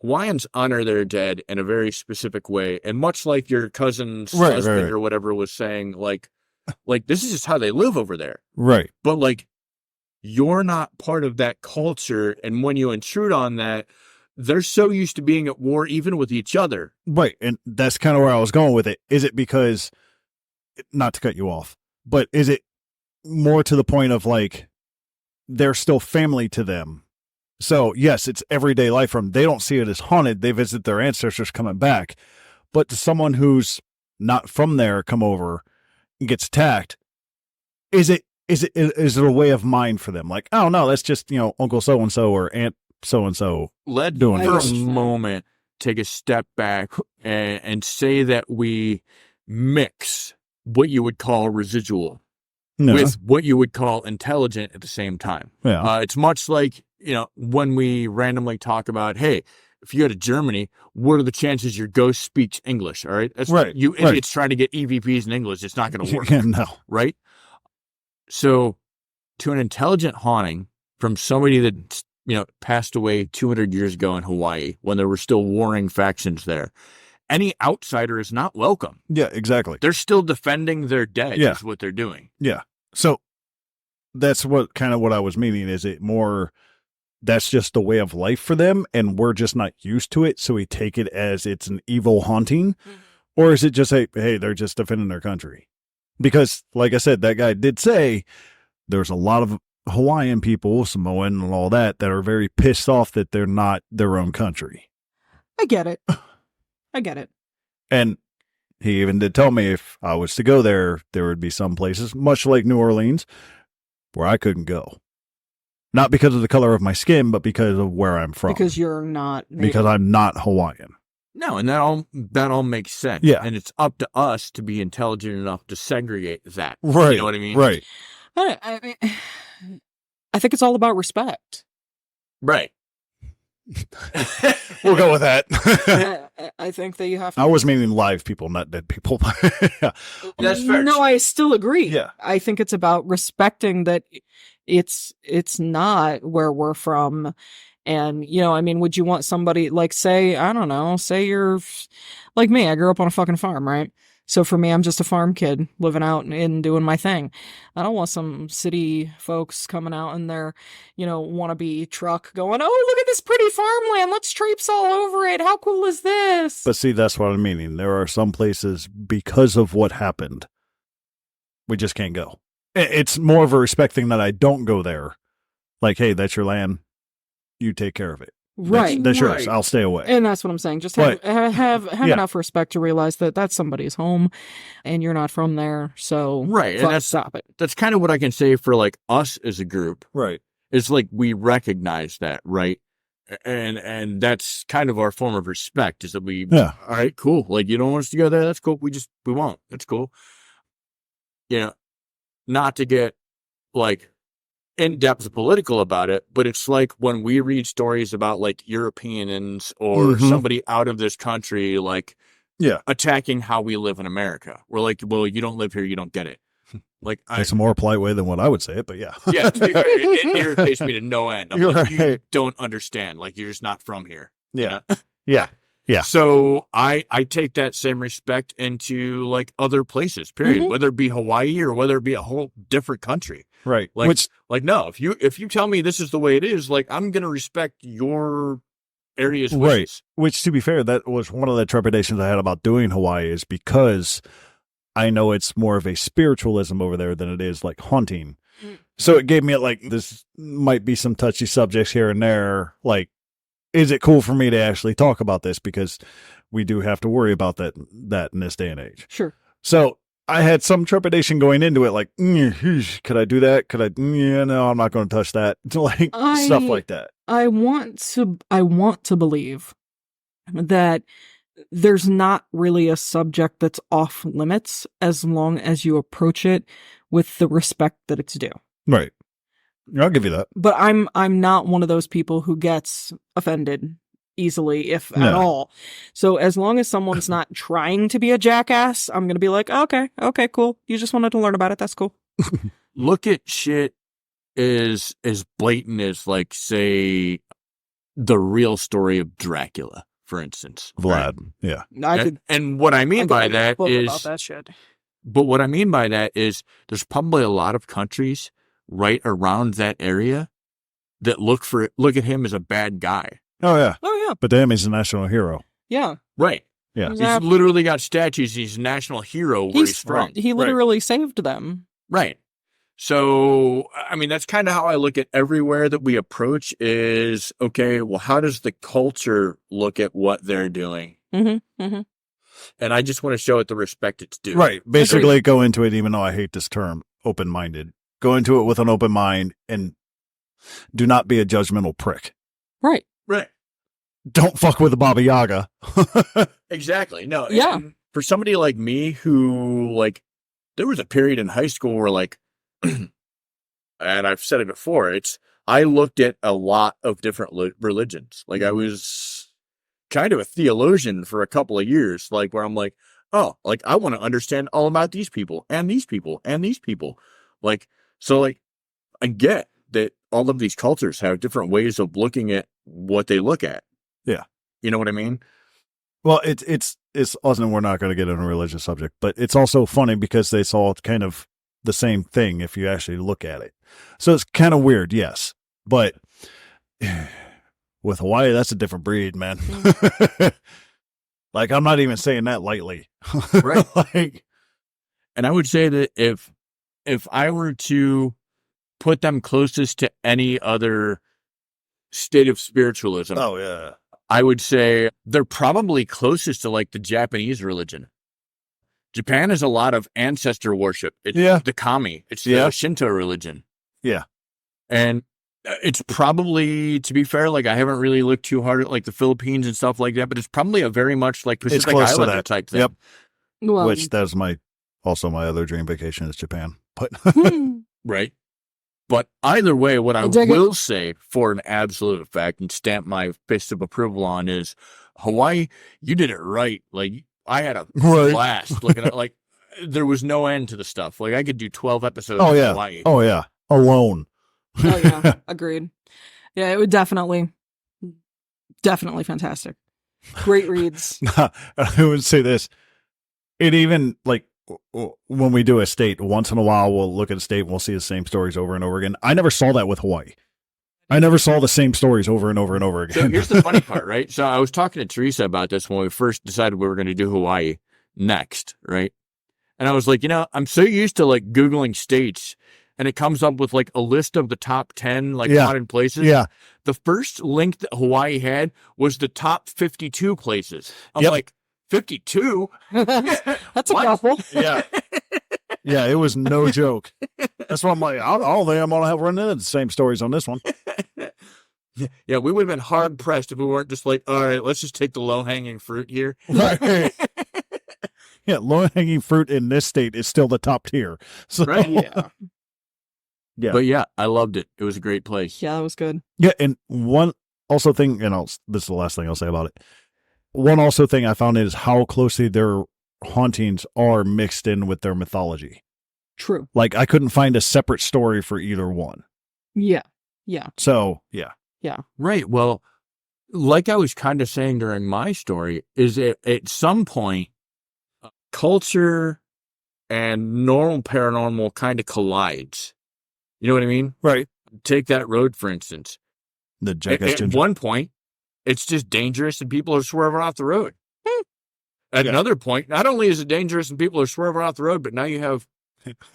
[SPEAKER 3] Hawaiians honor their dead in a very specific way. And much like your cousin's husband or whatever was saying, like this is just how they live over there.
[SPEAKER 1] Right.
[SPEAKER 3] But like, you're not part of that culture. And when you intrude on that, they're so used to being at war even with each other.
[SPEAKER 1] Right. And that's kind of where I was going with it. Is it because, not to cut you off, but is it more to the point of like, they're still family to them? So yes, it's everyday life for them. They don't see it as haunted. They visit their ancestors coming back. But to someone who's not from there, come over and gets attacked, is it a way of mind for them? Like, oh no, that's just, Uncle so-and-so or Aunt so-and-so.
[SPEAKER 3] Let's
[SPEAKER 1] doing
[SPEAKER 3] for
[SPEAKER 1] this.
[SPEAKER 3] a moment take a step back and say that we mix what you would call residual with what you would call intelligent at the same time.
[SPEAKER 1] Yeah.
[SPEAKER 3] It's much like, when we randomly talk about, hey, if you go to Germany, what are the chances your ghost speaks English? All right. That's
[SPEAKER 1] right.
[SPEAKER 3] You idiots trying to get EVPs in English. It's not going to work.
[SPEAKER 1] No.
[SPEAKER 3] Right. So to an intelligent haunting from somebody that, passed away 200 years ago in Hawaii when there were still warring factions there, any outsider is not welcome.
[SPEAKER 1] Yeah, exactly.
[SPEAKER 3] They're still defending their dead is what they're doing.
[SPEAKER 1] Yeah. So that's what I was meaning. Is it more that's just the way of life for them and we're just not used to it, so we take it as it's an evil haunting? Mm-hmm. Or is it just hey, they're just defending their country? Because like I said, that guy did say there's a lot of Hawaiian people, Samoan and all that are very pissed off that they're not their own country.
[SPEAKER 2] I get it.
[SPEAKER 1] And he even did tell me if I was to go there, there would be some places, much like New Orleans, where I couldn't go. Not because of the color of my skin, but because of where I'm from.
[SPEAKER 2] Because you're not.
[SPEAKER 1] Because I'm not Hawaiian.
[SPEAKER 3] No, and that all makes sense.
[SPEAKER 1] Yeah.
[SPEAKER 3] And it's up to us to be intelligent enough to segregate that.
[SPEAKER 1] Right.
[SPEAKER 3] You know what I mean?
[SPEAKER 1] Right.
[SPEAKER 2] I think it's all about respect.
[SPEAKER 3] Right.
[SPEAKER 1] We'll go with that.
[SPEAKER 2] I think that you have to.
[SPEAKER 1] I was meaning live people, not dead people. Yeah.
[SPEAKER 3] That's fair.
[SPEAKER 2] No, I still agree.
[SPEAKER 1] Yeah.
[SPEAKER 2] I think it's about respecting that it's not where we're from. And, would you want somebody like, say you're like me, I grew up on a fucking farm, right? So for me, I'm just a farm kid living out and doing my thing. I don't want some city folks coming out in their, wannabe truck going, oh, look at this pretty farmland. Let's traipse all over it. How cool is this?
[SPEAKER 1] But see, that's what I'm meaning. There are some places, because of what happened, we just can't go. It's more of a respect thing that I don't go there. Like, hey, that's your land. You take care of it.
[SPEAKER 2] Right.
[SPEAKER 1] That's yours. I'll stay away.
[SPEAKER 2] And that's what I'm saying. Just have enough respect to realize that that's somebody's home and you're not from there. So
[SPEAKER 3] right. And
[SPEAKER 2] stop it.
[SPEAKER 3] That's kind of what I can say for like us as a group.
[SPEAKER 1] Right.
[SPEAKER 3] It's like we recognize that, right? And that's kind of our form of respect is that all right, cool. Like, you don't want us to go there. That's cool. We won't. That's cool. Not to get like in-depth political about it, but it's like when we read stories about like Europeans or somebody out of this country, like attacking how we live in America. We're like, well, you don't live here. You don't get it. Like,
[SPEAKER 1] it's a more polite way than what I would say it, but yeah.
[SPEAKER 3] Yeah. It irritates me to no end. I'm
[SPEAKER 1] You're
[SPEAKER 3] like,
[SPEAKER 1] right.
[SPEAKER 3] you don't understand. Like, you're just not from here.
[SPEAKER 1] Yeah. Yeah. Yeah.
[SPEAKER 3] So I take that same respect into like other places, period,
[SPEAKER 2] Mhm.
[SPEAKER 3] whether it be Hawaii or whether it be a whole different country.
[SPEAKER 1] Right.
[SPEAKER 3] Like, no, if you tell me this is the way it is, like I'm going to respect your area's
[SPEAKER 1] right.
[SPEAKER 3] wishes.
[SPEAKER 1] Which, to be fair, that was one of the trepidations I had about doing Hawaii, is because I know it's more of a spiritualism over there than it is like haunting. So it gave me like, this might be some touchy subjects here and there. Like, is it cool for me to actually talk about this? Because we do have to worry about that in this day and age.
[SPEAKER 2] Sure.
[SPEAKER 1] So I had some trepidation going into it, like, could I do that? Could I? Yeah, no, I'm not going to touch that. Like stuff like that.
[SPEAKER 2] I want to believe that there's not really a subject that's off limits as long as you approach it with the respect that it's due.
[SPEAKER 1] Right. I'll give you that.
[SPEAKER 2] But I'm not one of those people who gets offended easily, if at all. So as long as someone's not trying to be a jackass, I'm going to be like, okay, cool. You just wanted to learn about it. That's cool.
[SPEAKER 3] Look at shit as blatant as, like, say, the real story of Dracula, for instance.
[SPEAKER 1] Vlad. Right? Yeah.
[SPEAKER 3] And what I mean by that is,
[SPEAKER 2] about that shit.
[SPEAKER 3] But what I mean by that is there's probably a lot of countries right around that area that look at him as a bad guy.
[SPEAKER 1] Oh yeah.
[SPEAKER 2] Oh yeah.
[SPEAKER 1] But damn, he's a national hero.
[SPEAKER 2] Yeah.
[SPEAKER 3] Right.
[SPEAKER 1] Yeah.
[SPEAKER 3] He's literally got statues. He's a national hero where he's from.
[SPEAKER 2] He literally saved them.
[SPEAKER 3] Right. So, I mean, that's kind of how I look at everywhere that we approach is, okay, well, how does the culture look at what they're doing?
[SPEAKER 2] Mm-hmm. Mm-hmm.
[SPEAKER 3] And I just want to show it the respect it's due.
[SPEAKER 1] Right. Basically, go into it, even though I hate this term, open-minded. Go into it with an open mind and do not be a judgmental prick.
[SPEAKER 2] Right.
[SPEAKER 3] Right.
[SPEAKER 1] Don't fuck with the Baba Yaga.
[SPEAKER 3] Exactly. No.
[SPEAKER 2] Yeah.
[SPEAKER 3] And for somebody like me who, like, there was a period in high school where, like, and I've said it before, I looked at a lot of different religions. Like, I was kind of a theologian for a couple of years, like, where I'm like, oh, like, I want to understand all about these people and these people and these people. Like, so, like, I get that all of these cultures have different ways of looking at what they look at.
[SPEAKER 1] Yeah.
[SPEAKER 3] You know what I mean?
[SPEAKER 1] Well, it's also, we're not going to get on a religious subject, but it's also funny because they saw kind of the same thing if you actually look at it. So it's kind of weird, yes. But with Hawaii, that's a different breed, man. Like, I'm not even saying that lightly.
[SPEAKER 3] Right.
[SPEAKER 1] Like,
[SPEAKER 3] and I would say that if I were to put them closest to any other state of spiritualism,
[SPEAKER 1] oh yeah,
[SPEAKER 3] I would say they're probably closest to, like, the Japanese religion. Japan has a lot of ancestor worship. It's the kami. It's the Shinto religion.
[SPEAKER 1] Yeah.
[SPEAKER 3] And it's probably, to be fair, like, I haven't really looked too hard at, like, the Philippines and stuff like that, but it's probably a very much like Pacific Islander type thing.
[SPEAKER 1] Yep.
[SPEAKER 2] Well,
[SPEAKER 1] Which that's also my other dream vacation is Japan. But
[SPEAKER 3] right. But either way, what I will say for an absolute fact and stamp my fist of approval on is Hawaii, you did it right. Like, I had a blast looking at, like, there was no end to the stuff. Like, I could do 12 episodes of Hawaii.
[SPEAKER 1] Oh yeah. Alone.
[SPEAKER 2] Oh yeah. Agreed. Yeah, it would definitely fantastic. Great reads.
[SPEAKER 1] I would say this. It even, like, when we do a state, once in a while we'll look at a state and we'll see the same stories over and over again. I never saw that with Hawaii. I never saw the same stories over and over and over again.
[SPEAKER 3] So here's the funny part, right? So I was talking to Teresa about this when we first decided we were going to do Hawaii next, right? And I was like, I'm so used to, like, Googling states and it comes up with, like, a list of the top 10, like, haunted places.
[SPEAKER 1] Yeah.
[SPEAKER 3] The first link that Hawaii had was the top 52 places. I'm like, 52?
[SPEAKER 2] That's a couple.
[SPEAKER 1] Yeah. Yeah, it was no joke. That's why I'm like, I don't think I'm going to have run into the same stories on this one.
[SPEAKER 3] Yeah, we would have been hard pressed if we weren't just like, all right, let's just take the low-hanging fruit here.
[SPEAKER 1] Right. Yeah, low-hanging fruit in this state is still the top tier. So,
[SPEAKER 3] right?
[SPEAKER 2] Yeah.
[SPEAKER 1] Yeah.
[SPEAKER 3] But yeah, I loved it. It was a great place.
[SPEAKER 2] Yeah, that was good.
[SPEAKER 1] Yeah, and one also thing, this is the last thing I'll say about it. One also thing I found is how closely their hauntings are mixed in with their mythology.
[SPEAKER 2] True.
[SPEAKER 1] Like, I couldn't find a separate story for either one.
[SPEAKER 2] Yeah. Yeah.
[SPEAKER 1] So, yeah.
[SPEAKER 2] Yeah.
[SPEAKER 3] Right. Well, like I was kind of saying during my story, is at some point, culture and normal paranormal kind of collides. You know what I mean?
[SPEAKER 1] Right.
[SPEAKER 3] Take that road, for instance.
[SPEAKER 1] The Jackass
[SPEAKER 3] At
[SPEAKER 1] Ginger.
[SPEAKER 3] one point, it's just dangerous and people are swerving off the road. At
[SPEAKER 1] Yeah.
[SPEAKER 3] another point, not only is it dangerous and people are swerving off the road, but now you have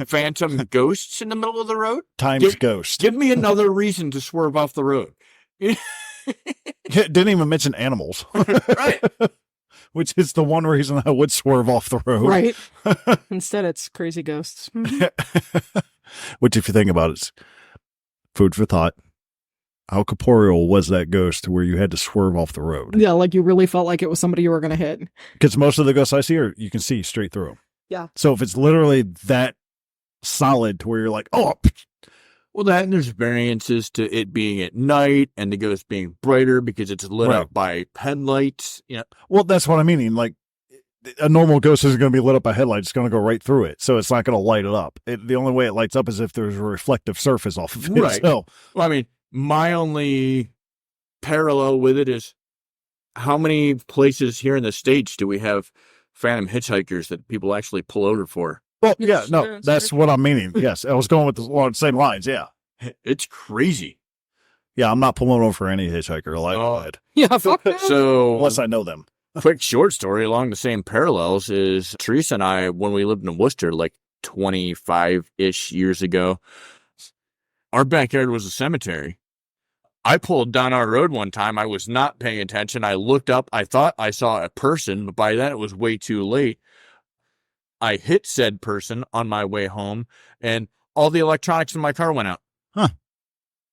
[SPEAKER 3] phantom ghosts in the middle of the road.
[SPEAKER 1] Times Ghost.
[SPEAKER 3] Give me another reason to swerve off the road.
[SPEAKER 1] Didn't even mention animals.
[SPEAKER 3] Right.
[SPEAKER 1] Which is the one reason I would swerve off the road.
[SPEAKER 2] Right. Instead, it's crazy ghosts.
[SPEAKER 1] Which, if you think about it, it's food for thought. How corporeal was that ghost where you had to swerve off the road?
[SPEAKER 2] Yeah, like you really felt like it was somebody you were going to hit.
[SPEAKER 1] Because most of the ghosts I see are, you can see straight through them.
[SPEAKER 2] Yeah.
[SPEAKER 1] So if it's literally that solid to where you're like, oh,
[SPEAKER 3] Well, that and there's variances to it being at night and the ghost being brighter because it's lit
[SPEAKER 1] Right.
[SPEAKER 3] up by headlights. You know,
[SPEAKER 1] well, that's what I mean. Like, a normal ghost isn't going to be lit up by headlights. It's going to go right through it. So it's not going to light it up. The only way it lights up is if there's a reflective surface off of it.
[SPEAKER 3] Right.
[SPEAKER 1] So,
[SPEAKER 3] well, I mean, my only parallel with it is how many places here in the States do we have phantom hitchhikers that people actually pull over for?
[SPEAKER 1] well, yeah,
[SPEAKER 2] Yes,
[SPEAKER 1] no,
[SPEAKER 2] yes,
[SPEAKER 1] that's what I'm meaning. Yes, I was going with the same lines. Yeah.
[SPEAKER 3] It's crazy.
[SPEAKER 1] Yeah, I'm not pulling over for any hitchhiker.
[SPEAKER 3] Oh.
[SPEAKER 1] Like,
[SPEAKER 2] Yeah, fuck that.
[SPEAKER 3] So,
[SPEAKER 1] unless I know them.
[SPEAKER 3] quick short story along the same parallels is Teresa and I, when we lived in Worcester, like 25-ish years ago, our backyard was a cemetery. I pulled down our road one time. I was not paying attention. I looked up. I thought I saw a person, but by then it was way too late. I hit said person on my way home, and all the electronics in my car went out.
[SPEAKER 1] Huh.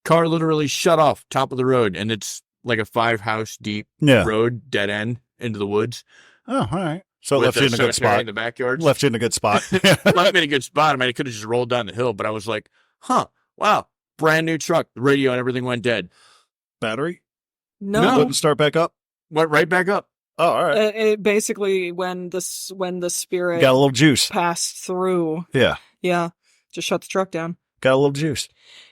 [SPEAKER 3] Car literally shut off top of the road, and it's like a 5-house deep
[SPEAKER 1] Yeah.
[SPEAKER 3] road, dead end into the woods.
[SPEAKER 1] Oh, all right. So it
[SPEAKER 3] with
[SPEAKER 1] left you in a good
[SPEAKER 3] cemetery
[SPEAKER 1] spot.
[SPEAKER 3] in the backyard.
[SPEAKER 1] Left you in a good spot.
[SPEAKER 3] Left me in a good spot. I mean, I could have just rolled down the hill, but I was like, huh, wow, brand new truck. The radio and everything went dead.
[SPEAKER 1] Battery?
[SPEAKER 2] No.
[SPEAKER 1] Wouldn't start back up?
[SPEAKER 3] Went right back up.
[SPEAKER 1] Oh, all right.
[SPEAKER 2] It basically, when the spirit
[SPEAKER 1] Got a little juice.
[SPEAKER 2] passed through,
[SPEAKER 1] Yeah.
[SPEAKER 2] yeah, just shut the truck down.
[SPEAKER 1] Got a little juice.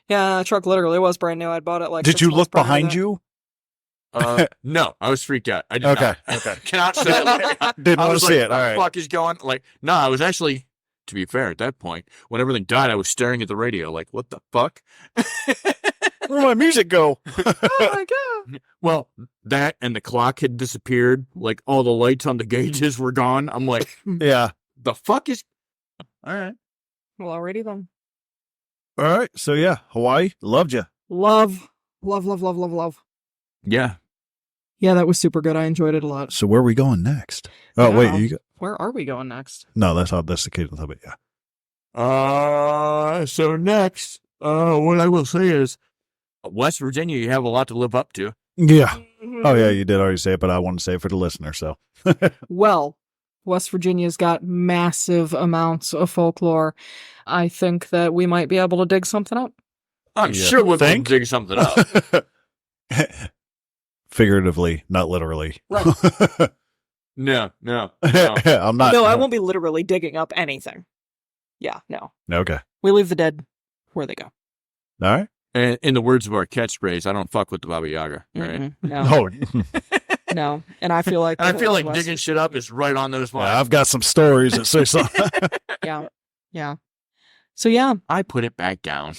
[SPEAKER 2] Yeah, the truck literally was brand new. I'd bought it like.
[SPEAKER 1] Did
[SPEAKER 2] 6
[SPEAKER 1] you
[SPEAKER 2] months
[SPEAKER 1] look
[SPEAKER 2] prior to
[SPEAKER 1] behind
[SPEAKER 2] that.
[SPEAKER 1] you?
[SPEAKER 3] No, I was freaked out. I did
[SPEAKER 1] Okay.
[SPEAKER 3] not.
[SPEAKER 1] Okay.
[SPEAKER 3] Cannot say that.
[SPEAKER 1] Didn't
[SPEAKER 3] I
[SPEAKER 1] want
[SPEAKER 3] was
[SPEAKER 1] to see
[SPEAKER 3] like,
[SPEAKER 1] it. All
[SPEAKER 3] what
[SPEAKER 1] right.
[SPEAKER 3] the fuck is going? Like, no, I was actually, to be fair, at that point, when everything died, I was staring at the radio, like, what the fuck?
[SPEAKER 1] Where'd my music go?
[SPEAKER 2] Oh my god!
[SPEAKER 3] Well, that and the clock had disappeared. Like, all the lights on the gauges were gone. I'm like,
[SPEAKER 1] Yeah.
[SPEAKER 3] the fuck is. All right.
[SPEAKER 2] Well, already then.
[SPEAKER 1] All right. So, yeah, Hawaii, loved you.
[SPEAKER 2] Love, love, love, love, love, love.
[SPEAKER 3] Yeah.
[SPEAKER 2] Yeah, that was super good. I enjoyed it a lot.
[SPEAKER 1] So, where are we going next? Oh,
[SPEAKER 2] Yeah.
[SPEAKER 1] wait.
[SPEAKER 2] Where are we going next?
[SPEAKER 1] No, that's the kid of it. Yeah.
[SPEAKER 3] So next, what I will say is, West Virginia, you have a lot to live up to.
[SPEAKER 1] Yeah. Oh, yeah, you did already say it, but I want to say it for the listener. So,
[SPEAKER 2] Well, West Virginia's got massive amounts of folklore. I think that we might be able to dig something up.
[SPEAKER 3] I'm
[SPEAKER 1] You
[SPEAKER 3] sure we'll
[SPEAKER 1] think?
[SPEAKER 3] dig something up.
[SPEAKER 1] figuratively, not literally.
[SPEAKER 2] Right.
[SPEAKER 3] No.
[SPEAKER 1] I'm not.
[SPEAKER 2] No, I won't be literally digging up anything. Yeah, no.
[SPEAKER 1] Okay.
[SPEAKER 2] We leave the dead where they go.
[SPEAKER 1] All right.
[SPEAKER 3] And in the words of our catchphrase, I don't fuck with the Baba Yaga. Right?
[SPEAKER 2] Mm-mm. No,
[SPEAKER 1] Oh,
[SPEAKER 2] no. And I feel like
[SPEAKER 3] And I feel like
[SPEAKER 2] West-
[SPEAKER 3] digging shit up is right on those lines.
[SPEAKER 1] I've got some stories that say something.
[SPEAKER 2] Yeah. So yeah,
[SPEAKER 3] I put it back down.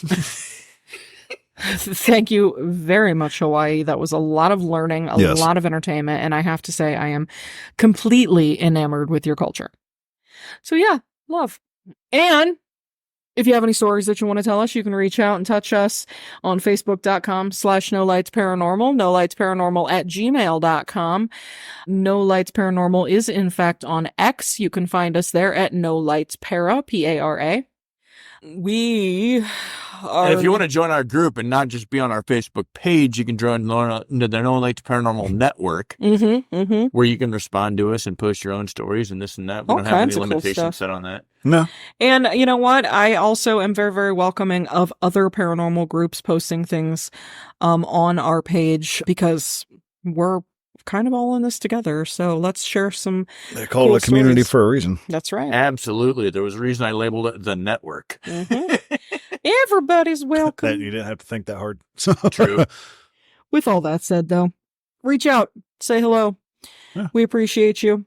[SPEAKER 2] thank you very much, Hawaii. That was a lot of learning, a
[SPEAKER 1] Yes.
[SPEAKER 2] lot of entertainment, and I have to say I am completely enamored with your culture. So yeah, love. And if you have any stories that you want to tell us, you can reach out and touch us on facebook.com/nolightsparanormal, nolightsparanormal@gmail.com. No Lights Paranormal is in fact on X. You can find us there at nolightspara, P-A-R-A. We are...
[SPEAKER 3] And if you want to join our group and not just be on our Facebook page, you can join the No Lights Paranormal Network, where you can respond to us and post your own stories and this and that. We
[SPEAKER 2] All
[SPEAKER 3] don't have
[SPEAKER 2] kinds
[SPEAKER 3] any
[SPEAKER 2] of cool
[SPEAKER 3] limitations
[SPEAKER 2] stuff.
[SPEAKER 3] set on that.
[SPEAKER 1] No.
[SPEAKER 2] And you know what? I also am very, very welcoming of other paranormal groups posting things on our page because we're kind of all in this together. So let's share some.
[SPEAKER 1] They call
[SPEAKER 2] Cool
[SPEAKER 1] it a community
[SPEAKER 2] stories.
[SPEAKER 1] for a reason.
[SPEAKER 2] That's right.
[SPEAKER 3] Absolutely. There was a reason I labeled it the network.
[SPEAKER 2] Everybody's welcome.
[SPEAKER 1] That you didn't have to think that hard.
[SPEAKER 3] True.
[SPEAKER 2] With all that said, though, reach out, say hello.
[SPEAKER 1] Yeah.
[SPEAKER 2] We appreciate you.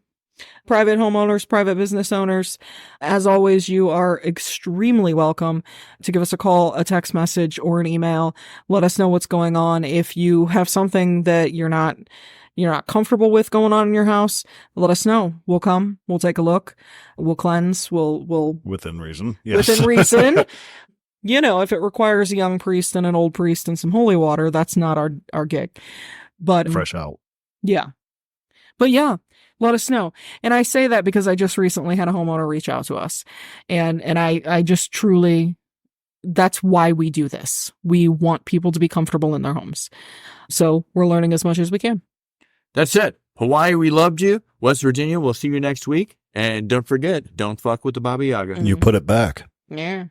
[SPEAKER 2] Private homeowners, private business owners, as always, you are extremely welcome to give us a call, a text message, or an email. Let us know what's going on. If you have something that you're not comfortable with going on in your house, let us know. We'll come. We'll take a look. We'll cleanse. We'll
[SPEAKER 1] Within reason. Yes.
[SPEAKER 2] within reason. If it requires a young priest and an old priest and some holy water, that's not our gig. But
[SPEAKER 1] Fresh out.
[SPEAKER 2] yeah. But yeah, let us know. And I say that because I just recently had a homeowner reach out to us. And I just truly, that's why we do this. We want people to be comfortable in their homes. So we're learning as much as we can.
[SPEAKER 3] That's it. Hawaii, we loved you. West Virginia, we'll see you next week. And don't forget, don't fuck with the Baba Yaga.
[SPEAKER 1] You put it back.
[SPEAKER 2] Yeah.